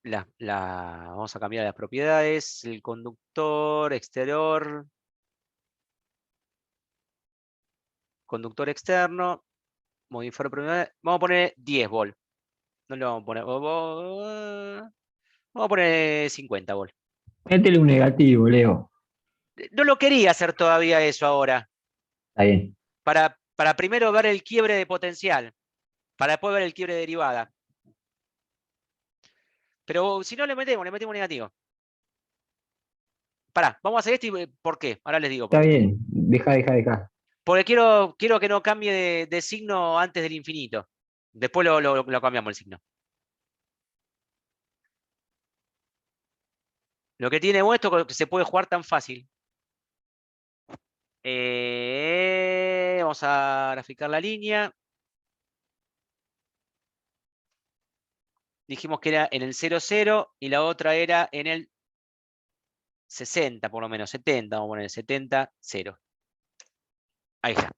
vamos a cambiar las propiedades. El conductor exterior. Conductor externo. Modificar propiedades. Vamos a poner 10 volt. No le vamos a poner... Vamos a poner 50 volt. Métele un negativo, Leo. No lo quería hacer todavía eso ahora. Está bien. Para primero ver el quiebre de potencial. Para después ver el quiebre de derivada. Pero si no le metemos negativo. Pará, vamos a hacer esto y ¿por qué? Ahora les digo. Está bien, deja. Porque quiero que no cambie de signo antes del infinito. Después lo cambiamos el signo. Lo que tiene bueno esto es que se puede jugar tan fácil. Vamos a graficar la línea. Dijimos que era en el 0, 0 y la otra era en el 60, por lo menos, 70, vamos a poner 70, 0. Ahí está.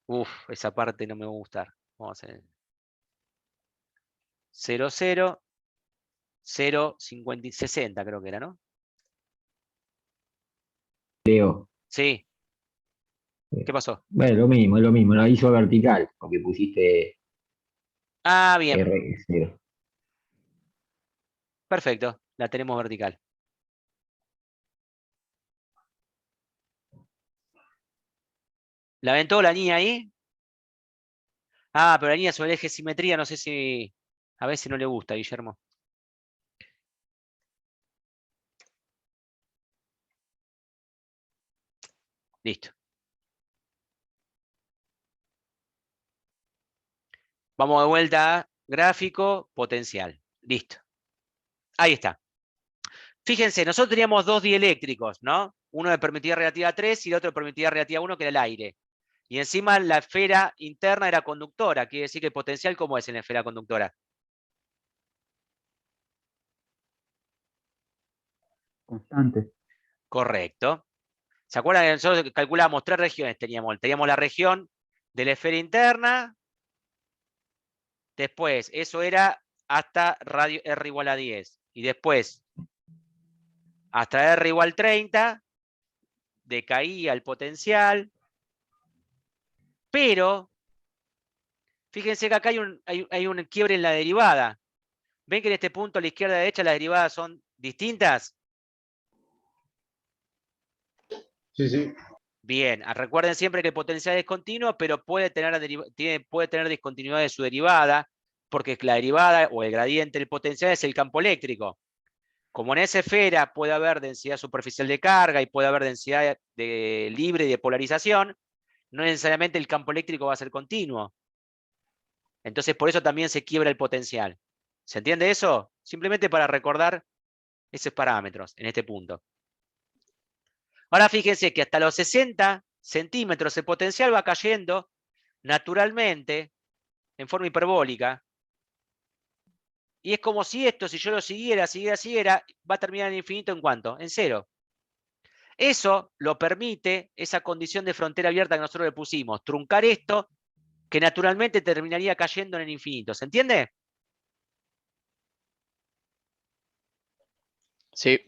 Uf, esa parte no me va a gustar. Vamos a hacer 0, 0, 0, 50, 60 creo que era, ¿no? Leo. Sí. ¿Qué pasó? Bueno, es lo mismo, lo hizo vertical, porque pusiste Ah, bien. R0. Perfecto. La tenemos vertical. ¿La ven toda la niña ahí? Ah, pero la niña sobre el eje de simetría, no sé si... A veces no le gusta, Guillermo. Listo. Vamos de vuelta a gráfico, potencial. Listo. Ahí está. Fíjense, nosotros teníamos dos dieléctricos, ¿no? Uno de permitividad relativa 3 y el otro de permitividad relativa 1, que era el aire. Y encima la esfera interna era conductora. Quiere decir que el potencial, ¿cómo es en la esfera conductora? Constante. Correcto. ¿Se acuerdan que nosotros calculamos tres regiones? Teníamos la región de la esfera interna. Después, eso era hasta radio R igual a 10. Y después, hasta R igual 30, decaía el potencial. Pero, fíjense que acá hay un quiebre en la derivada. ¿Ven que en este punto a la izquierda y a la derecha las derivadas son distintas? Sí, sí. Bien, recuerden siempre que el potencial es continuo, pero puede tener discontinuidad de su derivada, porque la derivada o el gradiente del potencial es el campo eléctrico. Como en esa esfera puede haber densidad superficial de carga y puede haber densidad libre y de polarización, no necesariamente el campo eléctrico va a ser continuo. Entonces por eso también se quiebra el potencial. ¿Se entiende eso? Simplemente para recordar esos parámetros en este punto. Ahora fíjense que hasta los 60 centímetros el potencial va cayendo naturalmente en forma hiperbólica. Y es como si esto, si yo lo siguiera, va a terminar en infinito ¿en cuánto? En 0. Eso lo permite esa condición de frontera abierta que nosotros le pusimos. Truncar esto, que naturalmente terminaría cayendo en el infinito. ¿Se entiende? Sí.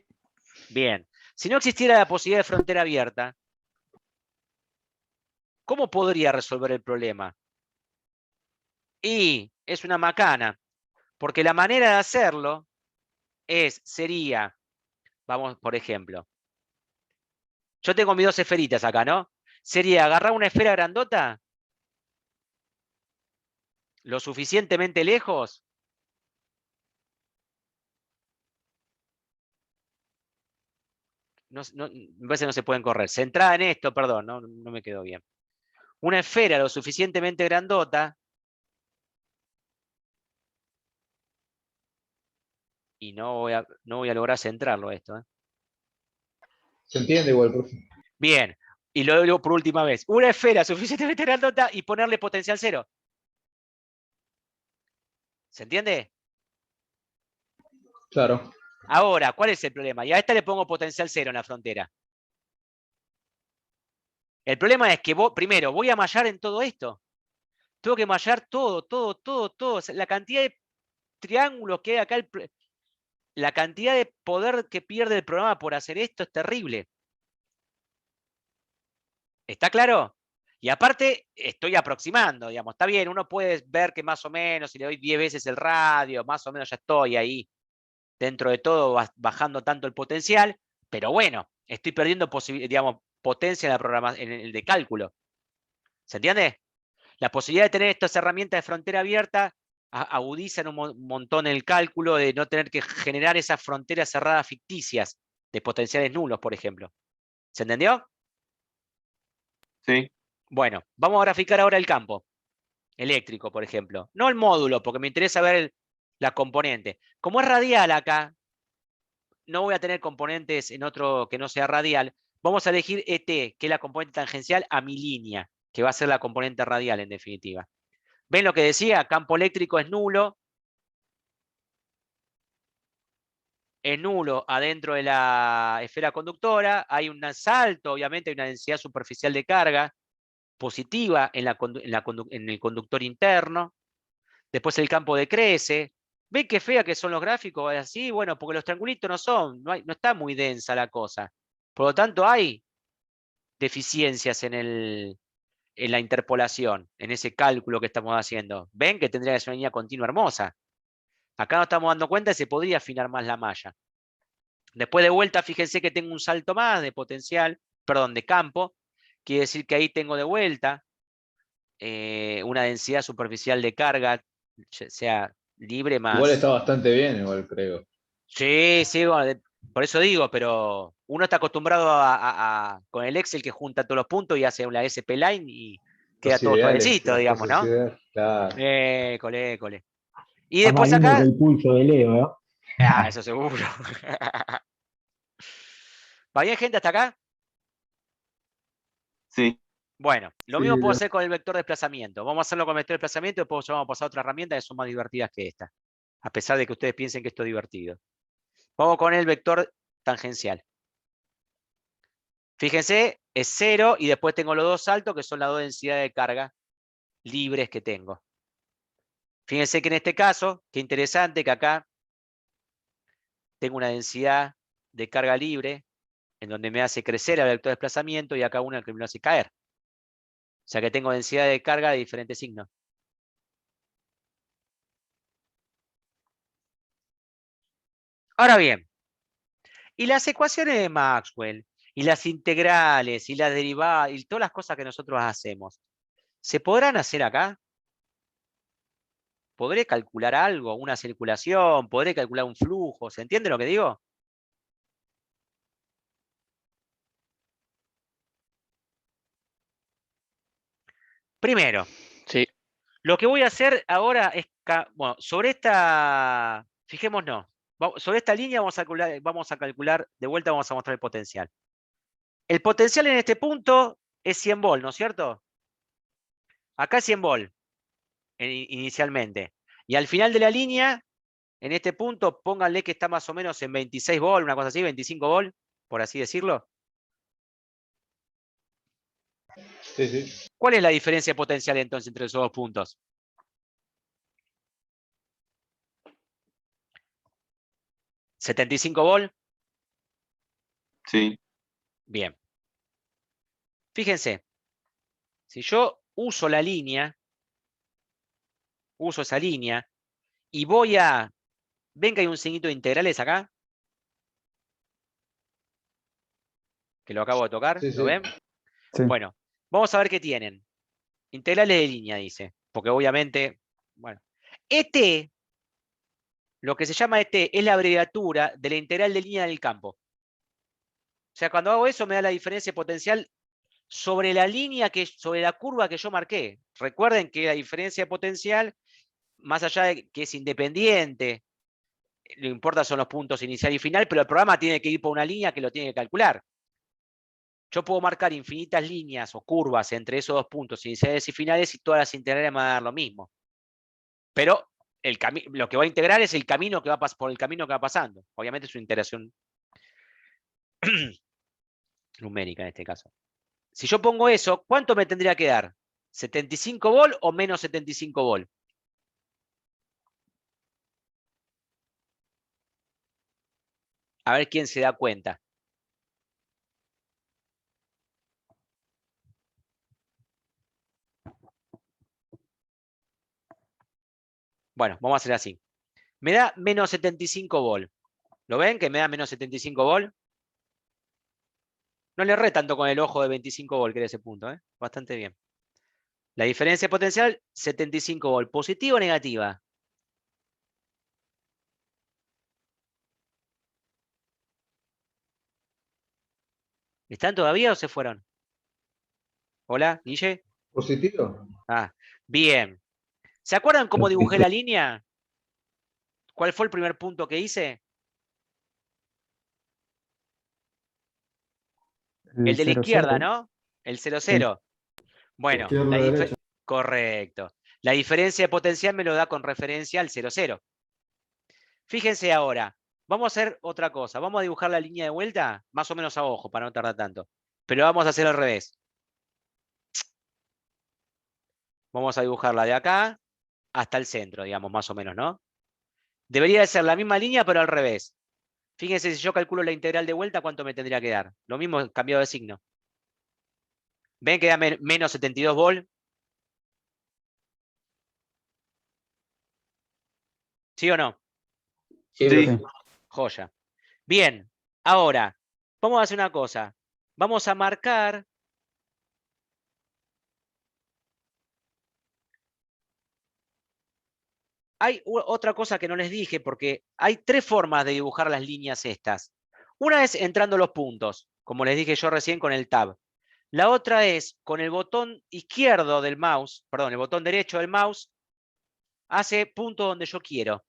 Bien. Si no existiera la posibilidad de frontera abierta, ¿cómo podría resolver el problema? Y es una macana, porque la manera de hacerlo sería, vamos, por ejemplo, yo tengo mis dos esferitas acá, ¿no? Sería agarrar una esfera grandota, lo suficientemente lejos, a veces no se pueden correr, centrada en esto, perdón, no me quedó bien. Una esfera lo suficientemente grandota, y no voy a lograr centrarlo esto. Se entiende igual, profe. Bien, y lo digo por última vez. Una esfera suficientemente grandota y ponerle potencial 0. ¿Se entiende? Claro. Ahora, ¿cuál es el problema? Y a esta le pongo potencial 0 en la frontera. El problema es que primero voy a mallar en todo esto. Tengo que mallar todo. La cantidad de triángulos que hay acá, la cantidad de poder que pierde el programa por hacer esto es terrible. ¿Está claro? Y aparte, estoy aproximando, digamos. Está bien, uno puede ver que más o menos, si le doy 10 veces el radio, más o menos ya estoy ahí, dentro de todo, bajando tanto el potencial, pero bueno, estoy perdiendo potencia en la en el de cálculo. ¿Se entiende? La posibilidad de tener estas herramientas de frontera abierta agudizan un montón el cálculo de no tener que generar esas fronteras cerradas ficticias de potenciales nulos, por ejemplo. ¿Se entendió? Sí. Bueno, vamos a graficar ahora el campo eléctrico, por ejemplo. No el módulo, porque me interesa ver la componente. Como es radial acá, no voy a tener componentes en otro que no sea radial. Vamos a elegir ET, que es la componente tangencial a mi línea, que va a ser la componente radial en definitiva. ¿Ven lo que decía? Campo eléctrico es nulo. Es nulo adentro de la esfera conductora. Hay un salto, obviamente, hay una densidad superficial de carga positiva en el conductor interno. Después el campo decrece. ¿Ven qué fea que son los gráficos así? Bueno, porque los triangulitos no está muy densa la cosa. Por lo tanto, hay deficiencias en la interpolación, en ese cálculo que estamos haciendo. ¿Ven que tendría que ser una línea continua hermosa? Acá nos estamos dando cuenta que se podría afinar más la malla. Después de vuelta, fíjense que tengo un salto más de potencial, perdón, de campo. Quiere decir que ahí tengo de vuelta una densidad superficial de carga, sea libre más. Igual está bastante bien, igual creo. Sí, sí, bueno, por eso digo, pero uno está acostumbrado con el Excel que junta todos los puntos y hace una SP line y queda todo suavecito, digamos, ¿no? Claro. École. Y Está más después lindo acá. que el pulso de Leo, ¿no? Ah, eso seguro. ¿Va bien, gente, hasta acá? Sí. Bueno, lo Sí, mismo puedo Leo. hacer con el vector de desplazamiento. Vamos a hacerlo con el vector de desplazamiento y después vamos a pasar a otras herramientas que son más divertidas que esta. A pesar de que ustedes piensen que esto es divertido. Vamos con el vector tangencial. Fíjense, es 0 y después tengo los dos saltos que son las dos densidades de carga libres que tengo. Fíjense que en este caso, qué interesante que acá tengo una densidad de carga libre en donde me hace crecer el vector de desplazamiento y acá una que me lo hace caer. O sea que tengo densidad de carga de diferentes signos. Ahora bien, y las ecuaciones de Maxwell, y las integrales, y las derivadas, y todas las cosas que nosotros hacemos, ¿se podrán hacer acá? ¿Podré calcular algo, una circulación? ¿Podré calcular un flujo? ¿Se entiende lo que digo? Primero, Sí. lo que voy a hacer ahora es, bueno, sobre esta, fijémonos, sobre esta línea vamos a calcular, de vuelta vamos a mostrar el potencial. El potencial en este punto es 100 volt, ¿no es cierto? Acá es 100 volt inicialmente. Y al final de la línea, en este punto, pónganle que está más o menos en 26 volt, una cosa así, 25 volt, por así decirlo. Sí, sí. ¿Cuál es la diferencia potencial entonces entre esos dos puntos? ¿75 volt? Sí. Bien. Fíjense, si yo uso la línea, uso esa línea, y voy a... ¿Ven que hay un signito de integrales acá? Que lo acabo de tocar, Sí, ¿lo sí. ven? Sí. Bueno, vamos a ver qué tienen. Integrales de línea, dice. Porque obviamente, bueno. ET, lo que se llama ET, es la abreviatura de la integral de línea del campo. O sea, cuando hago eso me da la diferencia potencial sobre la línea, sobre la curva que yo marqué. Recuerden que la diferencia potencial, más allá de que es independiente, lo que importa son los puntos inicial y final, pero el programa tiene que ir por una línea que lo tiene que calcular. Yo puedo marcar infinitas líneas o curvas entre esos dos puntos iniciales y finales y todas las integrales me van a dar lo mismo. Pero lo que va a integrar es el camino que va por el camino que va pasando. Obviamente es una integración numérica en este caso. Si yo pongo eso, ¿cuánto me tendría que dar? ¿75 volt o menos 75 volt? A ver quién se da cuenta. Bueno, vamos a hacer así. Me da menos 75 volt. ¿Lo ven que me da menos 75 volt? No le erré tanto con el ojo de 25 volt que era ese punto. Bastante bien. La diferencia potencial, 75 volt. ¿Positiva o negativa? ¿Están todavía o se fueron? Hola, Guille. ¿Positivo? Ah, bien. ¿Se acuerdan cómo dibujé la línea? ¿Cuál fue el primer punto que hice? El de la 0, izquierda, 0. ¿no? El 0, 0. Bueno, Izquierda, derecha. correcto. La diferencia de potencial me lo da con referencia al 0, 0. Fíjense ahora, vamos a hacer otra cosa. Vamos a dibujar la línea de vuelta, más o menos a ojo, para no tardar tanto. Pero vamos a hacer al revés. Vamos a dibujarla de acá hasta el centro, digamos, más o menos, ¿no? Debería de ser la misma línea, pero al revés. Fíjense, si yo calculo la integral de vuelta, ¿cuánto me tendría que dar? Lo mismo cambiado de signo. ¿Ven que da menos 72 volt? ¿Sí o no? Sí, Sí. profe. Joya. Bien, ahora, vamos a hacer una cosa. Vamos a marcar... Hay otra cosa que no les dije, porque hay tres formas de dibujar las líneas estas. Una es entrando los puntos, como les dije yo recién con el tab. La otra es con el botón izquierdo del mouse, perdón, el botón derecho del mouse, hace punto donde yo quiero.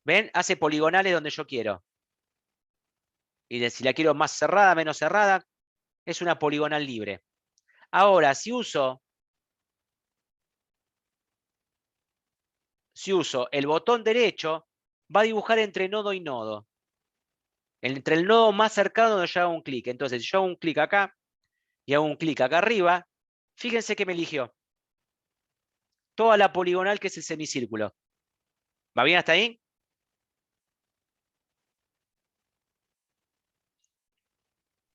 ¿Ven? Hace poligonales donde yo quiero. Y si la quiero más cerrada, menos cerrada, es una poligonal libre. Ahora, si uso el botón derecho, va a dibujar entre nodo y nodo. Entre el nodo más cercano donde yo hago un clic. Entonces, si yo hago un clic acá y hago un clic acá arriba, fíjense que me eligió toda la poligonal que es el semicírculo. ¿Va bien hasta ahí?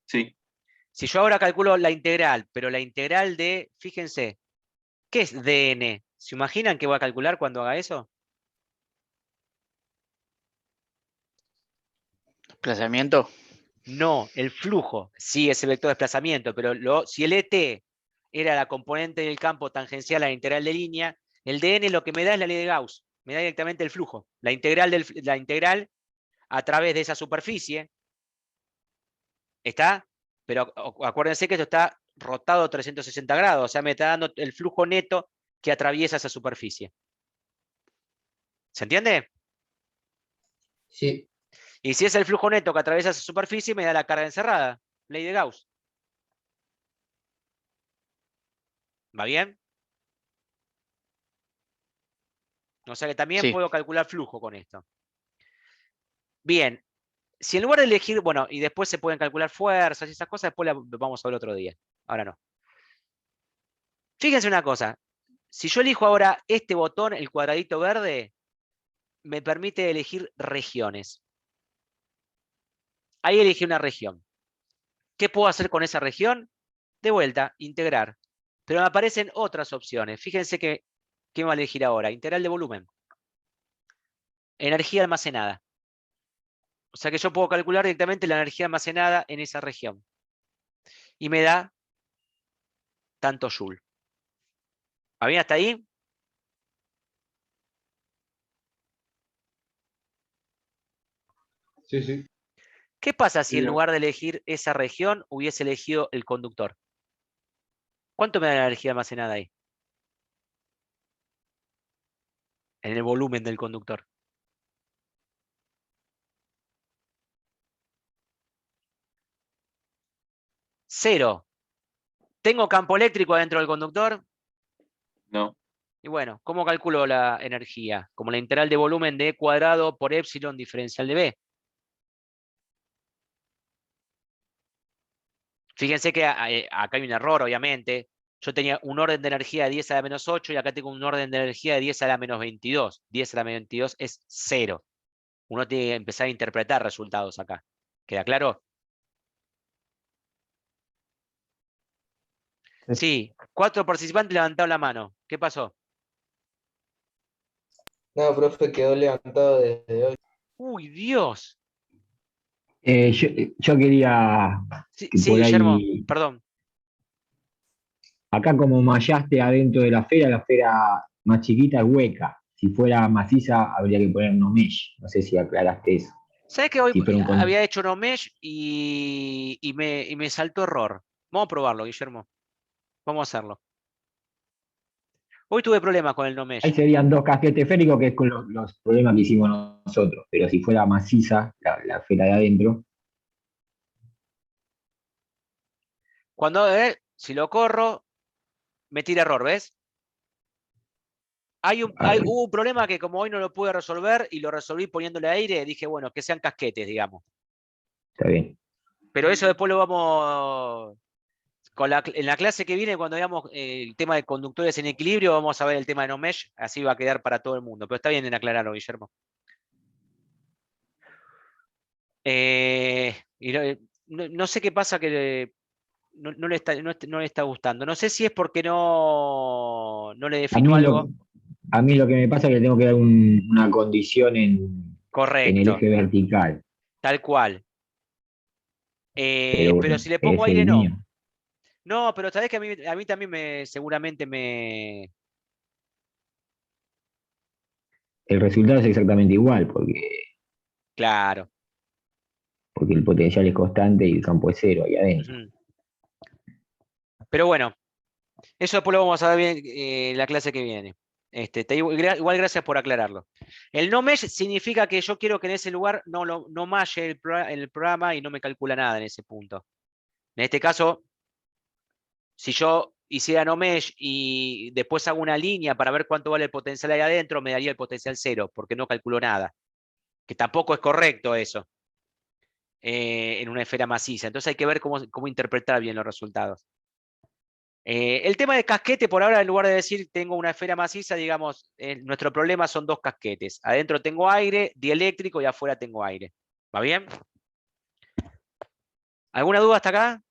Sí. Si yo ahora calculo la integral, pero la integral de, fíjense, ¿qué es dn? ¿Se imaginan qué voy a calcular cuando haga eso? Desplazamiento. No, el flujo. Sí, es el vector de desplazamiento, pero si el ET era la componente del campo tangencial a la integral de línea, el dn lo que me da es la ley de Gauss. Me da directamente el flujo. La integral a través de esa superficie. ¿Está? Pero acuérdense que esto está rotado 360 grados. O sea, me está dando el flujo neto que atraviesa esa superficie. ¿Se entiende? Sí. Y si es el flujo neto que atraviesa esa superficie, me da la carga encerrada. Ley de Gauss. ¿Va bien? O sea que también Sí. puedo calcular flujo con esto. Bien. Si en lugar de elegir, bueno, y después se pueden calcular fuerzas y esas cosas, después las vamos a ver otro día. Ahora no. Fíjense una cosa. Si yo elijo ahora este botón, el cuadradito verde, me permite elegir regiones. Ahí elegí una región. ¿Qué puedo hacer con esa región? De vuelta, integrar. Pero me aparecen otras opciones. Fíjense ¿qué me va a elegir ahora? Integral de volumen. Energía almacenada. O sea que yo puedo calcular directamente la energía almacenada en esa región. Y me da tanto joule. ¿Va bien hasta ahí? Sí, sí. ¿Qué pasa si en Bien. lugar de elegir esa región hubiese elegido el conductor? ¿Cuánto me da la energía almacenada ahí? En el volumen del conductor. 0. ¿Tengo campo eléctrico dentro del conductor? No. Y bueno, ¿cómo calculo la energía? Como la integral de volumen de E cuadrado por epsilon diferencial de B. Fíjense que acá hay un error, obviamente. Yo tenía un orden de energía de 10 a la menos 8 y acá tengo un orden de energía de 10 a la menos 22. 10 a la menos 22 es 0. Uno tiene que empezar a interpretar resultados acá. ¿Queda claro? Sí. 4 participantes levantaron la mano. ¿Qué pasó? No, profe, quedó levantado desde hoy. ¡Uy, Dios! Yo quería Sí, que sí, por Guillermo, ahí, perdón. acá como mallaste adentro de la esfera más chiquita es hueca. Si fuera maciza, habría que poner no mesh. No sé si aclaraste eso. ¿Sabes que hoy Sí, pero había hecho no mesh y me saltó error? Vamos a probarlo, Guillermo. Vamos a hacerlo. Hoy tuve problemas con el no mesh. ahí serían dos casquetes esféricos, que es con los problemas que hicimos nosotros. Pero si fuera maciza, la esfera de adentro, Cuando, si lo corro, me tira error, ¿ves? Hubo un problema que como hoy no lo pude resolver y lo resolví poniéndole aire, dije, bueno, que sean casquetes, digamos. está bien. Pero eso después lo vamos... en la clase que viene, cuando veamos el tema de conductores en equilibrio, vamos a ver el tema de no mesh, así va a quedar para todo el mundo. Pero está bien en aclararlo, Guillermo. No sé qué pasa que no le está gustando. No sé si es porque no le A defino mí, algo a mí lo que me pasa es que le tengo que dar una condición en el correcto, eje vertical. tal cual. Pero Pero bueno, si le pongo es aire, el no. mío. No, pero sabés que a mí también seguramente El resultado es exactamente igual, Claro. porque el potencial es constante y el campo es cero ahí adentro. Ujú. Pero bueno, eso después lo vamos a ver bien en la clase que viene. Igual gracias por aclararlo. El no mesh significa que yo quiero que en ese lugar no mashe el programa y no me calcula nada en ese punto. En este caso, si yo hiciera no mesh y después hago una línea para ver cuánto vale el potencial ahí adentro, me daría el potencial cero, porque no calculo nada. Que tampoco es correcto eso en una esfera maciza. Entonces hay que ver cómo interpretar bien los resultados. El tema de casquete, por ahora, en lugar de decir tengo una esfera maciza, digamos, nuestro problema son dos casquetes. Adentro tengo aire, dieléctrico, y afuera tengo aire. ¿Va bien? ¿Alguna duda hasta acá?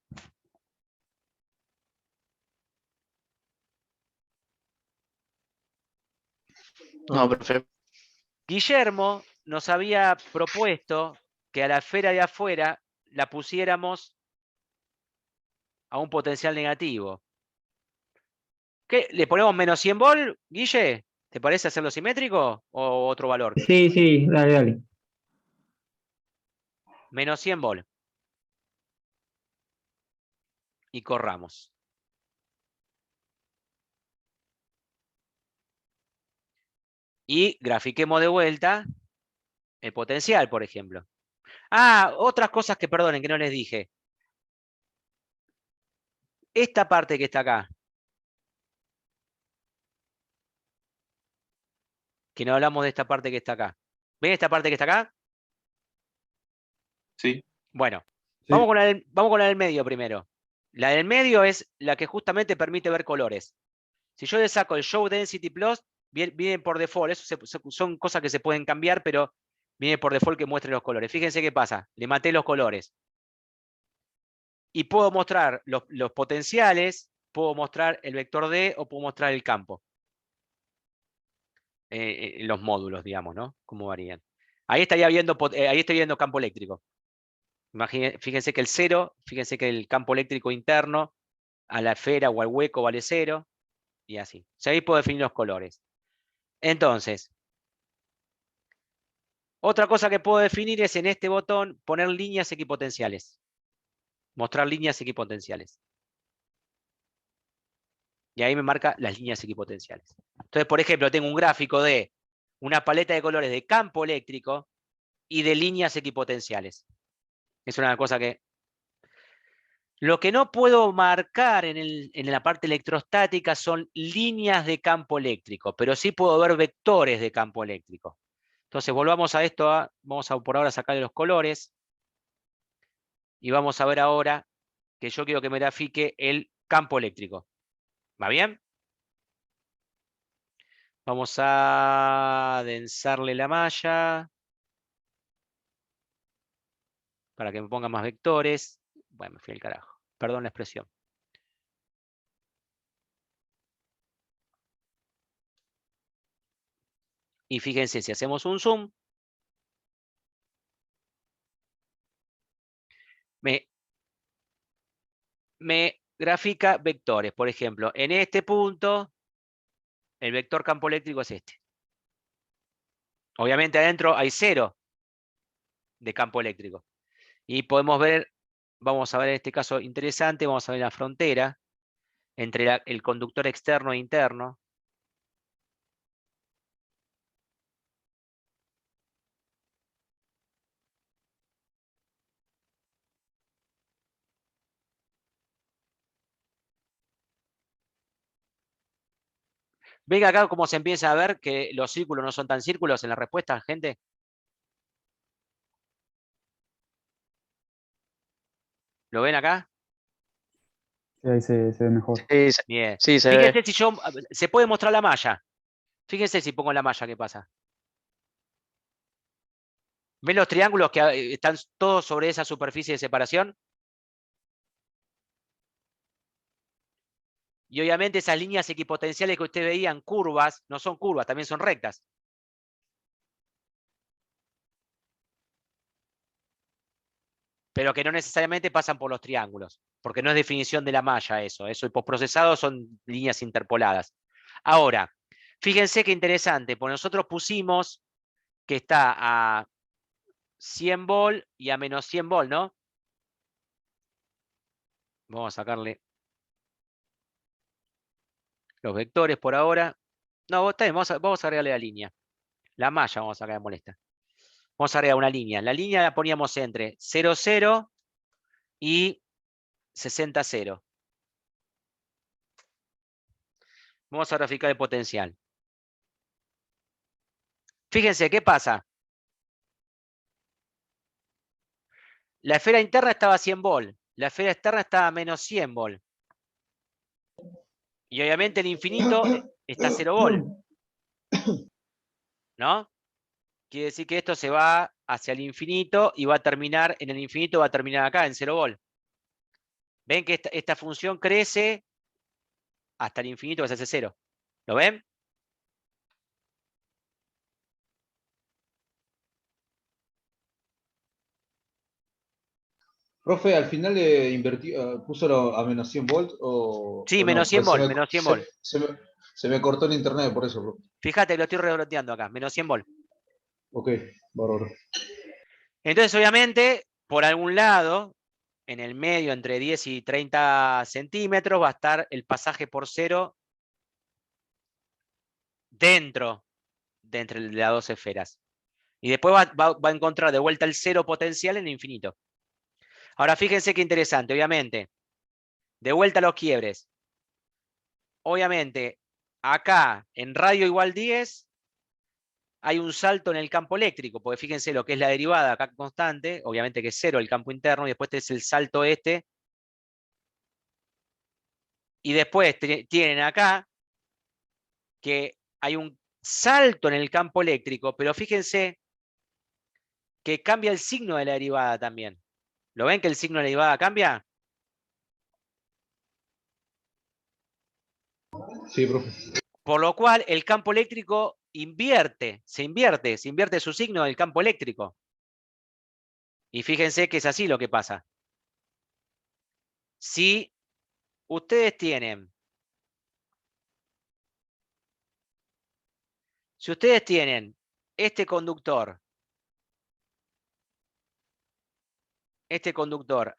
No, perfecto. Guillermo nos había propuesto que a la esfera de afuera la pusiéramos a un potencial negativo. ¿Qué? ¿Le ponemos menos 100 volt, Guille? ¿Te parece hacerlo simétrico o otro valor? Sí, sí, dale, dale. Menos 100 volt. Y corramos. Y grafiquemos de vuelta el potencial, por ejemplo. Ah, otras cosas que perdonen, que no les dije. Esta parte que está acá. Que no hablamos de esta parte que está acá. ¿Ven esta parte que está acá? Sí. Bueno, Sí. vamos con la del medio primero. La del medio es la que justamente permite ver colores. Si yo le saco el Show Density Plus, viene por default. Eso son cosas que se pueden cambiar, pero viene por default que muestre los colores. Fíjense qué pasa. Le maté los colores. Y puedo mostrar los potenciales, puedo mostrar el vector D o puedo mostrar el campo. Los módulos, digamos, ¿no? Cómo varían. Ahí estaría viendo, ahí estoy viendo campo eléctrico. Fíjense que el 0, fíjense que el campo eléctrico interno a la esfera o al hueco vale 0, y así. O sea, ahí puedo definir los colores. Entonces, otra cosa que puedo definir es en este botón poner líneas equipotenciales. Mostrar líneas equipotenciales. Y ahí me marca las líneas equipotenciales. Entonces, por ejemplo, tengo un gráfico de una paleta de colores de campo eléctrico y de líneas equipotenciales. Es una cosa que... Lo que no puedo marcar en la parte electrostática son líneas de campo eléctrico, pero sí puedo ver vectores de campo eléctrico. Entonces, volvamos a esto. Vamos a por ahora sacarle los colores. Y vamos a ver ahora que yo quiero que me grafique el campo eléctrico. ¿Va bien? Vamos a densarle la malla para que me ponga más vectores. Bueno, me fui al carajo. Perdón la expresión. Y fíjense, si hacemos un zoom, me grafica vectores. Por ejemplo, en este punto, el vector campo eléctrico es este. Obviamente adentro hay 0. de campo eléctrico. Y podemos ver, vamos a ver en este caso interesante, vamos a ver la frontera entre el conductor externo e interno. Ven acá cómo se empieza a ver que los círculos no son tan círculos en la respuesta, gente. ¿Lo ven acá? Sí, ahí se ve mejor. Bien. Sí, se Fíjense ve. si yo, se puede mostrar la malla. Fíjense si pongo la malla, ¿qué pasa? ¿Ven los triángulos que están todos sobre esa superficie de separación? Y obviamente esas líneas equipotenciales que usted veía en curvas, no son curvas, también son rectas. Pero que no necesariamente pasan por los triángulos, porque no es definición de la malla eso. Eso el postprocesado son líneas interpoladas. Ahora, fíjense qué interesante, porque nosotros pusimos que está a 100 volt y a menos 100 volt, ¿no? Vamos a sacarle los vectores por ahora. No, está bien, vamos a agregarle la línea. La malla vamos a sacar de molesta. Vamos a agregar una línea. La línea la poníamos entre 0, 0 y 60, 0. Vamos a graficar el potencial. Fíjense, ¿qué pasa? La esfera interna estaba a 100 volt. La esfera externa estaba a menos 100 volt. Y obviamente el infinito está a 0 volt. ¿No? Quiere decir que esto se va hacia el infinito y va a terminar, en el infinito va a terminar acá, en 0 volt. ¿Ven que esta función crece hasta el infinito que se hace 0? ¿Lo ven? Profe, al final puso a menos 100 volts Sí, o no, menos 100 porque volt, menos 100 volt. se me cortó el internet por eso, profe. Fíjate, lo estoy redondeando acá, menos 100 volt. Ok, bárbaro. Entonces, obviamente, por algún lado, en el medio, entre 10 y 30 centímetros, va a estar el pasaje por 0 dentro de entre las dos esferas. Y después va a encontrar de vuelta el 0 potencial en el infinito. Ahora, fíjense qué interesante, obviamente. De vuelta a los quiebres. Obviamente, acá, en radio igual 10, hay un salto en el campo eléctrico, porque fíjense lo que es la derivada acá constante, obviamente que es 0 el campo interno, y después es el salto este. Y después tienen acá que hay un salto en el campo eléctrico, pero fíjense que cambia el signo de la derivada también. ¿Lo ven que el signo de la derivada cambia? Sí, profe. Por lo cual el campo eléctrico se invierte su signo del campo eléctrico. Y fíjense que es así lo que pasa. Si ustedes tienen este conductor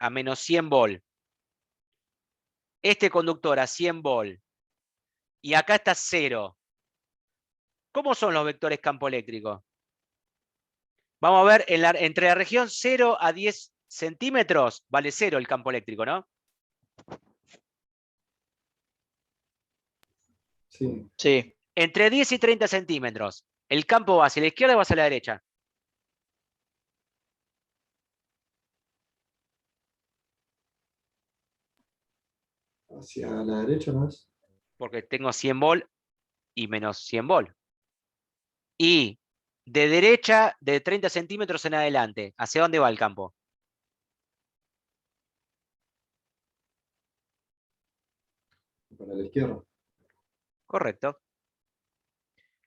a menos 100 volt, este conductor a 100 volt, y acá está 0, ¿cómo son los vectores campo eléctrico? Vamos a ver, entre la región 0 a 10 centímetros, vale 0 el campo eléctrico, ¿no? Sí. Sí. Entre 10 y 30 centímetros, ¿el campo va hacia la izquierda o hacia la derecha? Hacia la derecha más. Porque tengo 100 volt y menos 100 volt. Y de derecha, de 30 centímetros en adelante, ¿hacia dónde va el campo? Para la izquierda. Correcto.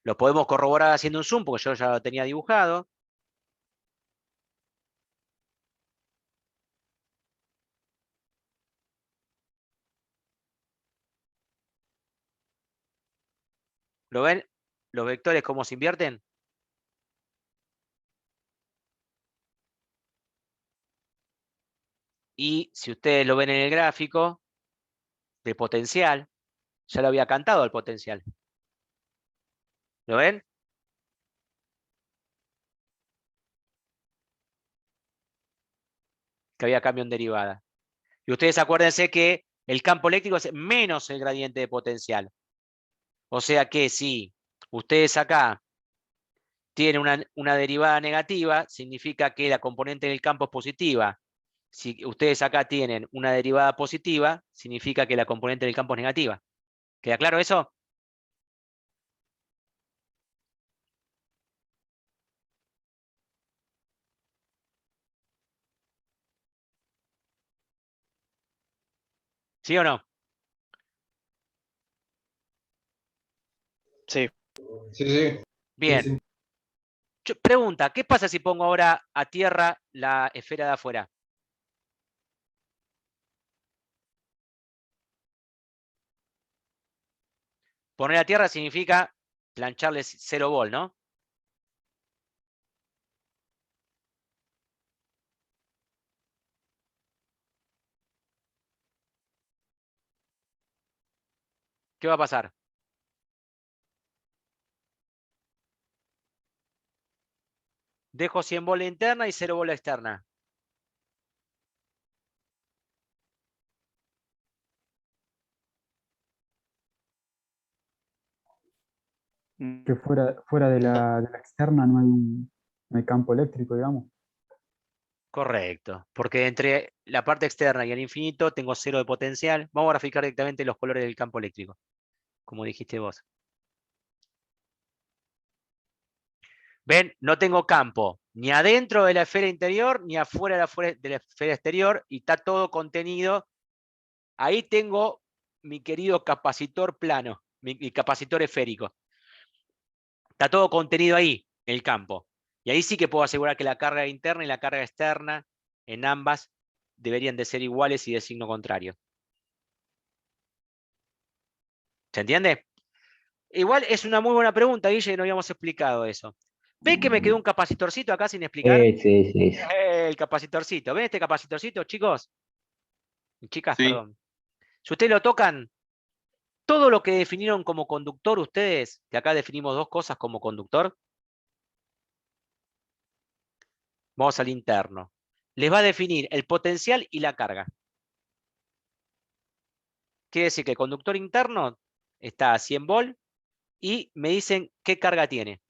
Lo podemos corroborar haciendo un zoom, porque yo ya lo tenía dibujado. ¿Lo ven? Los vectores cómo se invierten. Y si ustedes lo ven en el gráfico de potencial, ya lo había cantado el potencial. ¿Lo ven? Que había cambio en derivada. Y ustedes acuérdense que el campo eléctrico es menos el gradiente de potencial. O sea que si ustedes acá tienen una derivada negativa, significa que la componente del campo es positiva. Si ustedes acá tienen una derivada positiva, significa que la componente del campo es negativa. ¿Queda claro eso? ¿Sí o no? Sí. Sí, sí. Bien. Sí, sí. Pregunta, ¿qué pasa si pongo ahora a tierra la esfera de afuera? Poner a tierra significa plancharle 0 volt, ¿no? ¿Qué va a pasar? Dejo 100 volt interna y 0 volt externa. Que fuera de la externa no hay campo eléctrico, digamos. Correcto, porque entre la parte externa y el infinito tengo 0 de potencial. Vamos a graficar directamente los colores del campo eléctrico, como dijiste vos. ¿Ven? No tengo campo ni adentro de la esfera interior ni afuera de la esfera exterior y está todo contenido. Ahí tengo mi querido capacitor plano, mi capacitor esférico. Está todo contenido ahí, el campo. Y ahí sí que puedo asegurar que la carga interna y la carga externa en ambas deberían de ser iguales y de signo contrario. ¿Se entiende? Igual es una muy buena pregunta, Guille, que no habíamos explicado eso. ¿Ven que me quedó un capacitorcito acá sin explicar? Sí. El capacitorcito. ¿Ven este capacitorcito, chicos? Chicas, Sí. perdón. Si ustedes lo tocan, todo lo que definieron como conductor ustedes, que acá definimos dos cosas como conductor, vamos al interno. Les va a definir el potencial y la carga. Quiere decir que el conductor interno está a 100 volt y me dicen qué carga tiene.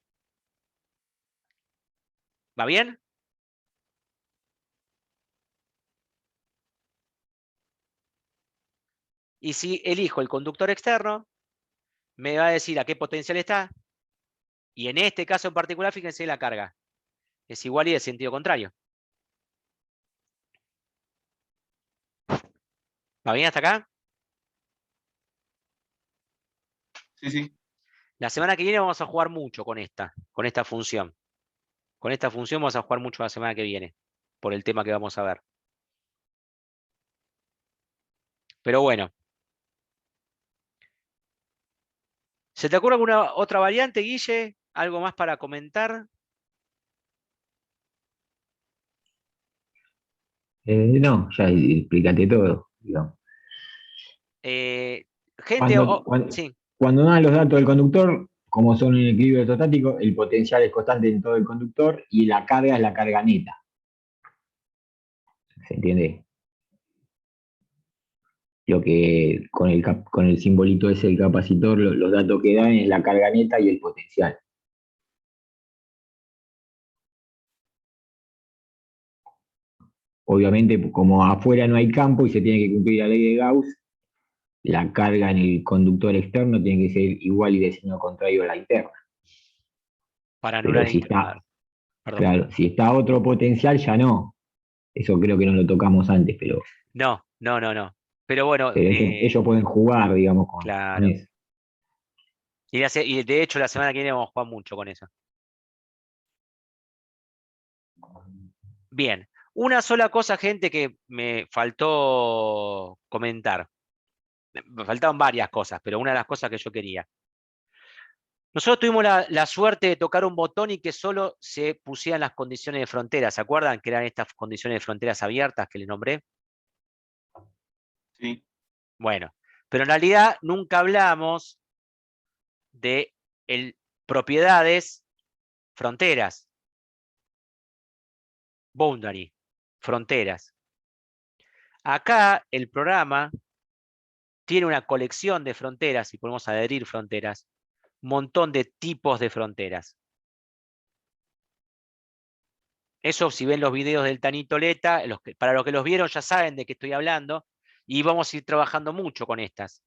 ¿Va bien? Y si elijo el conductor externo, me va a decir a qué potencial está. Y en este caso en particular, fíjense la carga. Es igual y de sentido contrario. ¿Va bien hasta acá? Sí, sí. La semana que viene vamos a jugar mucho con esta función. Con esta función vamos a jugar mucho la semana que viene, por el tema que vamos a ver. Pero bueno. ¿Se te ocurre alguna otra variante, Guille? ¿Algo más para comentar? No, ya explícate todo, digamos. Gente, sí, Cuando dan los datos del conductor, como son en equilibrio electrostático, el potencial es constante en todo el conductor y la carga es la carga neta. ¿Se entiende? Lo que con el simbolito ese del capacitor, los datos que dan es la carga neta y el potencial. Obviamente, como afuera no hay campo y se tiene que cumplir la ley de Gauss, la carga en el conductor externo tiene que ser igual y de signo contrario a la interna. para Pero anular el si interno. está, claro, si está otro potencial, ya no. Eso creo que no lo tocamos antes, pero No. Pero bueno, ellos pueden jugar, digamos, con claro. eso. Y de hecho la semana que viene vamos a jugar mucho con eso. Bien. Una sola cosa, gente, que me faltó comentar. Me faltaban varias cosas, pero una de las cosas que yo quería. Nosotros tuvimos la suerte de tocar un botón y que solo se pusieran las condiciones de frontera. ¿Se acuerdan que eran estas condiciones de fronteras abiertas que les nombré? Sí. Bueno, pero en realidad nunca hablamos de propiedades, fronteras, boundary, fronteras. Acá el programa tiene una colección de fronteras, y podemos adherir fronteras, un montón de tipos de fronteras. Eso, si ven los videos del Tanito Leta, para los que los vieron ya saben de qué estoy hablando, y vamos a ir trabajando mucho con estas.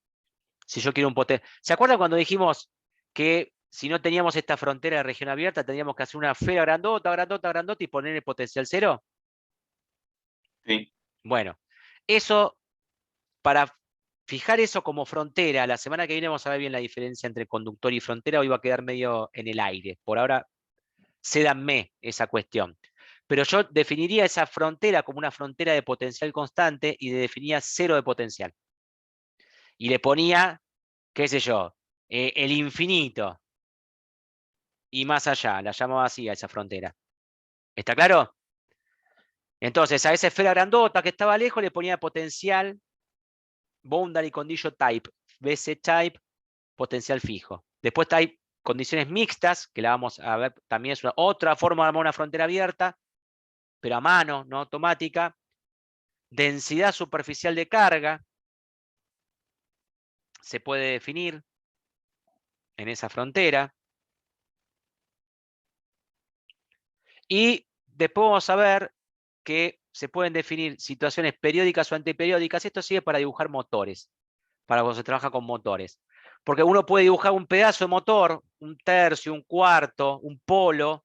Si yo quiero un potencial. ¿Se acuerdan cuando dijimos que si no teníamos esta frontera de región abierta, tendríamos que hacer una esfera grandota, grandota, grandota y poner el potencial 0? Sí. Bueno, eso, para fijar eso como frontera, la semana que viene vamos a ver bien la diferencia entre conductor y frontera, hoy va a quedar medio en el aire. Por ahora, cédanme esa cuestión. Pero yo definiría esa frontera como una frontera de potencial constante y definía 0 de potencial. Y le ponía, qué sé yo, el infinito. Y más allá, la llamaba así a esa frontera. ¿Está claro? Entonces, a esa esfera grandota que estaba lejos le ponía potencial, boundary condition type, BC type, potencial fijo. Después hay condiciones mixtas, que la vamos a ver, también es otra forma de armar una frontera abierta, pero a mano, no automática. Densidad superficial de carga se puede definir en esa frontera. Y después vamos a ver que se pueden definir situaciones periódicas o antiperiódicas. Esto sirve para dibujar motores, para cuando se trabaja con motores. Porque uno puede dibujar un pedazo de motor, un tercio, un cuarto, un polo,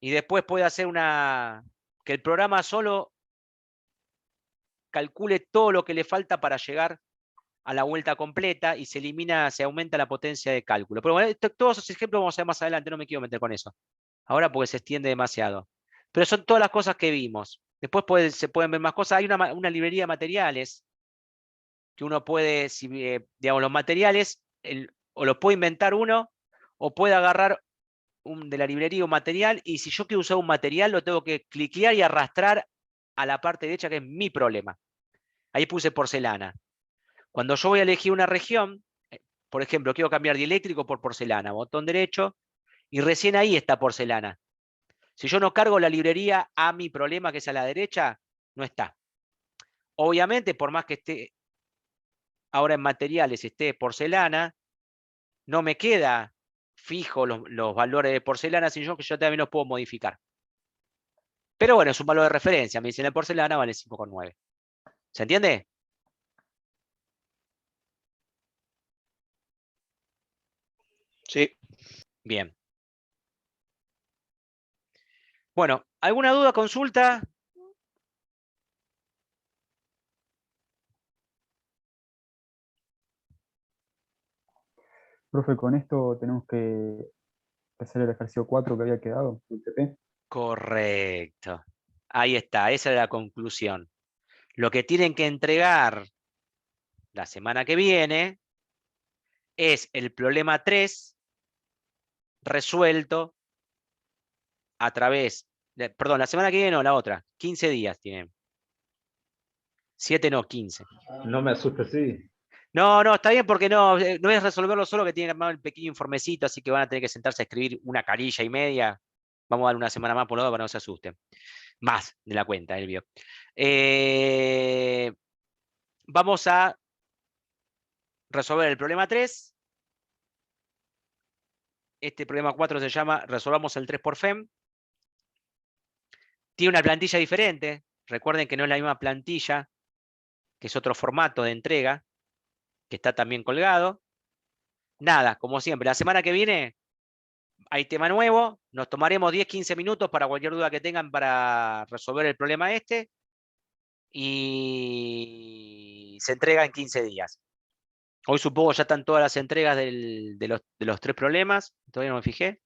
y después puede hacer que el programa solo calcule todo lo que le falta para llegar a la vuelta completa y se aumenta la potencia de cálculo. Pero bueno, todos esos ejemplos vamos a ver más adelante, no me quiero meter con eso. Ahora porque se extiende demasiado. Pero son todas las cosas que vimos. Después se pueden ver más cosas. Hay una librería de materiales que uno puede, digamos, los materiales, o los puede inventar uno, o puede agarrar de la librería un material, y si yo quiero usar un material, lo tengo que cliquear y arrastrar a la parte derecha, que es mi problema. Ahí puse porcelana. Cuando yo voy a elegir una región, por ejemplo, quiero cambiar dieléctrico por porcelana, botón derecho, y recién ahí está porcelana. Si yo no cargo la librería a mi problema, que es a la derecha, no está. Obviamente, por más que esté ahora en materiales, esté porcelana, no me queda fijo los valores de porcelana, sino que yo también los puedo modificar. Pero bueno, es un valor de referencia. Me dicen la porcelana vale 5,9. ¿Se entiende? Sí. Bien. Bueno, ¿alguna duda, consulta? Profe, con esto tenemos que hacer el ejercicio 4 que había quedado, el TP. Correcto. Ahí está, esa es la conclusión. Lo que tienen que entregar la semana que viene es el problema 3 resuelto a través de, perdón, la semana que viene o la otra, 15 días tienen. 7 no, 15. No me asustes, sí. No, está bien porque no es resolverlo solo, que tienen que armar el pequeño informecito, así que van a tener que sentarse a escribir una carilla y media. Vamos a dar una semana más por lo menos para que no se asusten. Más de la cuenta, Elvio. Vamos a resolver el problema 3. Este problema 4 se llama resolvamos el 3 por FEM. Tiene una plantilla diferente. Recuerden que no es la misma plantilla, que es otro formato de entrega, que está también colgado. Nada, como siempre, la semana que viene hay tema nuevo. Nos tomaremos 10-15 minutos para cualquier duda que tengan para resolver el problema este. Y se entrega en 15 días. Hoy supongo ya están todas las entregas de los 3 problemas. Todavía no me fijé.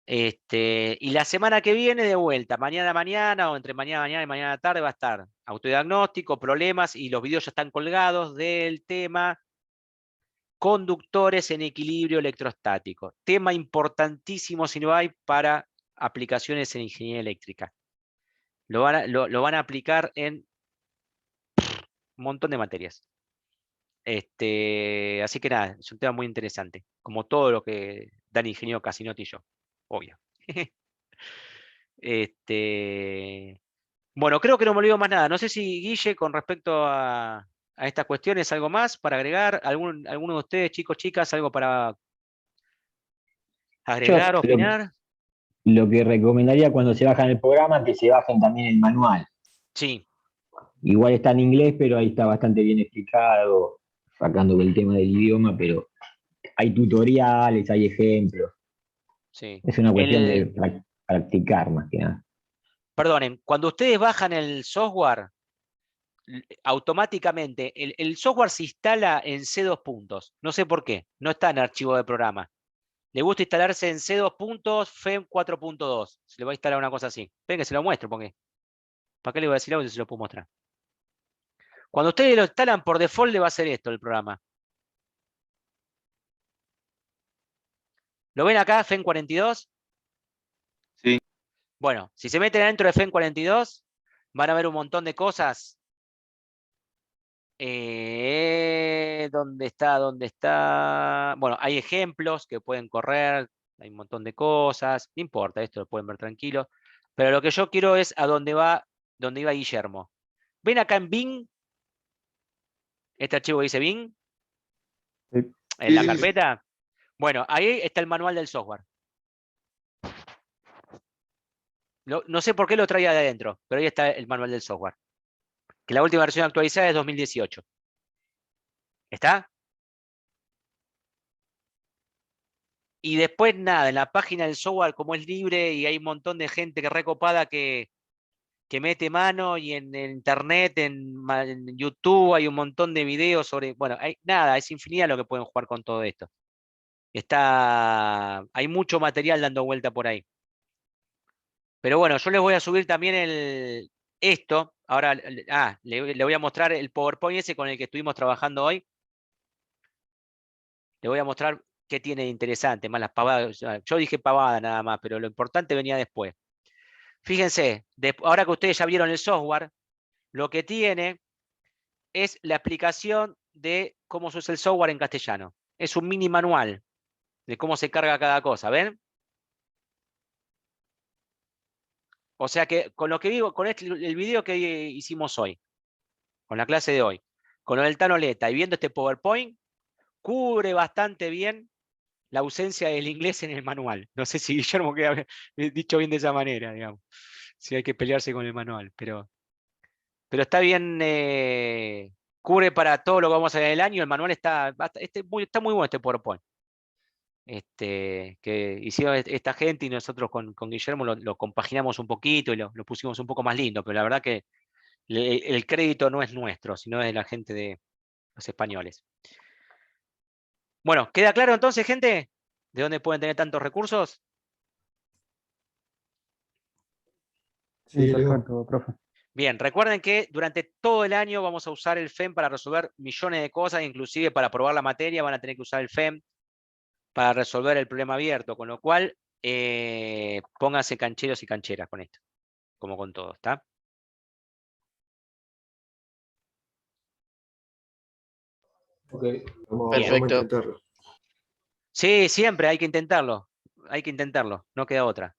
Y la semana que viene de vuelta, mañana o entre mañana y mañana tarde va a estar autodiagnóstico, problemas, y los videos ya están colgados del tema conductores en equilibrio electrostático. Tema importantísimo si no hay para aplicaciones en ingeniería eléctrica. Lo van a aplicar en un montón de materias. Así que nada, es un tema muy interesante, como todo lo que dan ingeniero Casinotti y yo, obvio. Bueno, creo que no me olvido más nada. No sé si Guille, con respecto a estas cuestiones, algo más para agregar. ¿Alguno de ustedes, chicos, chicas, algo para Yo agregar, opinar? lo que recomendaría cuando se bajan el programa, que se bajen también el manual. Sí, Igual está en inglés, pero ahí está bastante bien explicado, sacando el tema del idioma, pero hay tutoriales, hay ejemplos. sí. Es una cuestión de practicar más que nada. Perdonen, cuando ustedes bajan el software, automáticamente el software se instala en C2 puntos. No sé por qué, no está en archivo de programa. Le gusta instalarse en C2 puntos, FEM 4.2. Se le va a instalar una cosa así. Ven que se lo muestro, porque ¿para qué le voy a decir algo si se lo puedo mostrar? Cuando ustedes lo instalan por default le va a hacer esto el programa. ¿Lo ven acá, FEM 42? Sí. Bueno, si se meten adentro de FEM 42, van a ver un montón de cosas. ¿Dónde está? ¿Dónde está? Bueno, hay ejemplos que pueden correr, hay un montón de cosas, no importa, esto lo pueden ver tranquilo. Pero lo que yo quiero es a dónde iba Guillermo. ¿Ven acá en Bing? Este archivo dice Bing, Sí. en la Sí, sí, sí. carpeta. Bueno, ahí está el manual del software. No sé por qué lo traía de adentro, pero ahí está el manual del software. Que la última versión actualizada es 2018. ¿Está? Y después nada, en la página del software, como es libre y hay un montón de gente que recopada que mete mano, y en internet, en YouTube hay un montón de videos sobre, bueno, nada, es infinidad lo que pueden jugar con todo esto. Hay mucho material dando vuelta por ahí. Pero bueno, yo les voy a subir también esto. Ahora, le voy a mostrar el PowerPoint ese con el que estuvimos trabajando hoy. Le voy a mostrar qué tiene de interesante, más las pavadas. Yo dije pavada nada más, pero lo importante venía después. Fíjense, ahora que ustedes ya vieron el software, lo que tiene es la explicación de cómo se usa el software en castellano. Es un mini manual de cómo se carga cada cosa, ¿ven? O sea que con lo que digo, con el video que hicimos hoy, con la clase de hoy, con lo del Tanoleta y viendo este PowerPoint, cubre bastante bien la ausencia del inglés en el manual. No sé si Guillermo queda dicho bien de esa manera, digamos. Si hay que pelearse con el manual, pero está bien, cubre para todo lo que vamos a ver el año. El manual está muy bueno este PowerPoint. Que hicieron esta gente, y nosotros con Guillermo lo compaginamos un poquito y lo pusimos un poco más lindo, pero la verdad que el crédito no es nuestro, sino es de la gente de los españoles. Bueno, ¿queda claro entonces, gente? ¿De dónde pueden tener tantos recursos? Sí, Sí, Leo. perfecto, profe. Bien, recuerden que durante todo el año vamos a usar el FEM para resolver millones de cosas, inclusive para probar la materia van a tener que usar el FEM para resolver el problema abierto, con lo cual pónganse cancheros y cancheras con esto, como con todo, ¿está? Ok, vamos a Perfecto. intentarlo. Sí, siempre hay que intentarlo, no queda otra.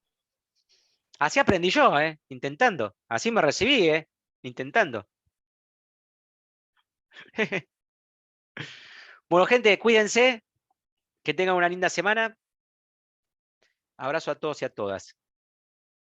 Así aprendí yo, intentando, así me recibí, intentando. Bueno, gente, cuídense, que tengan una linda semana. Abrazo a todos y a todas.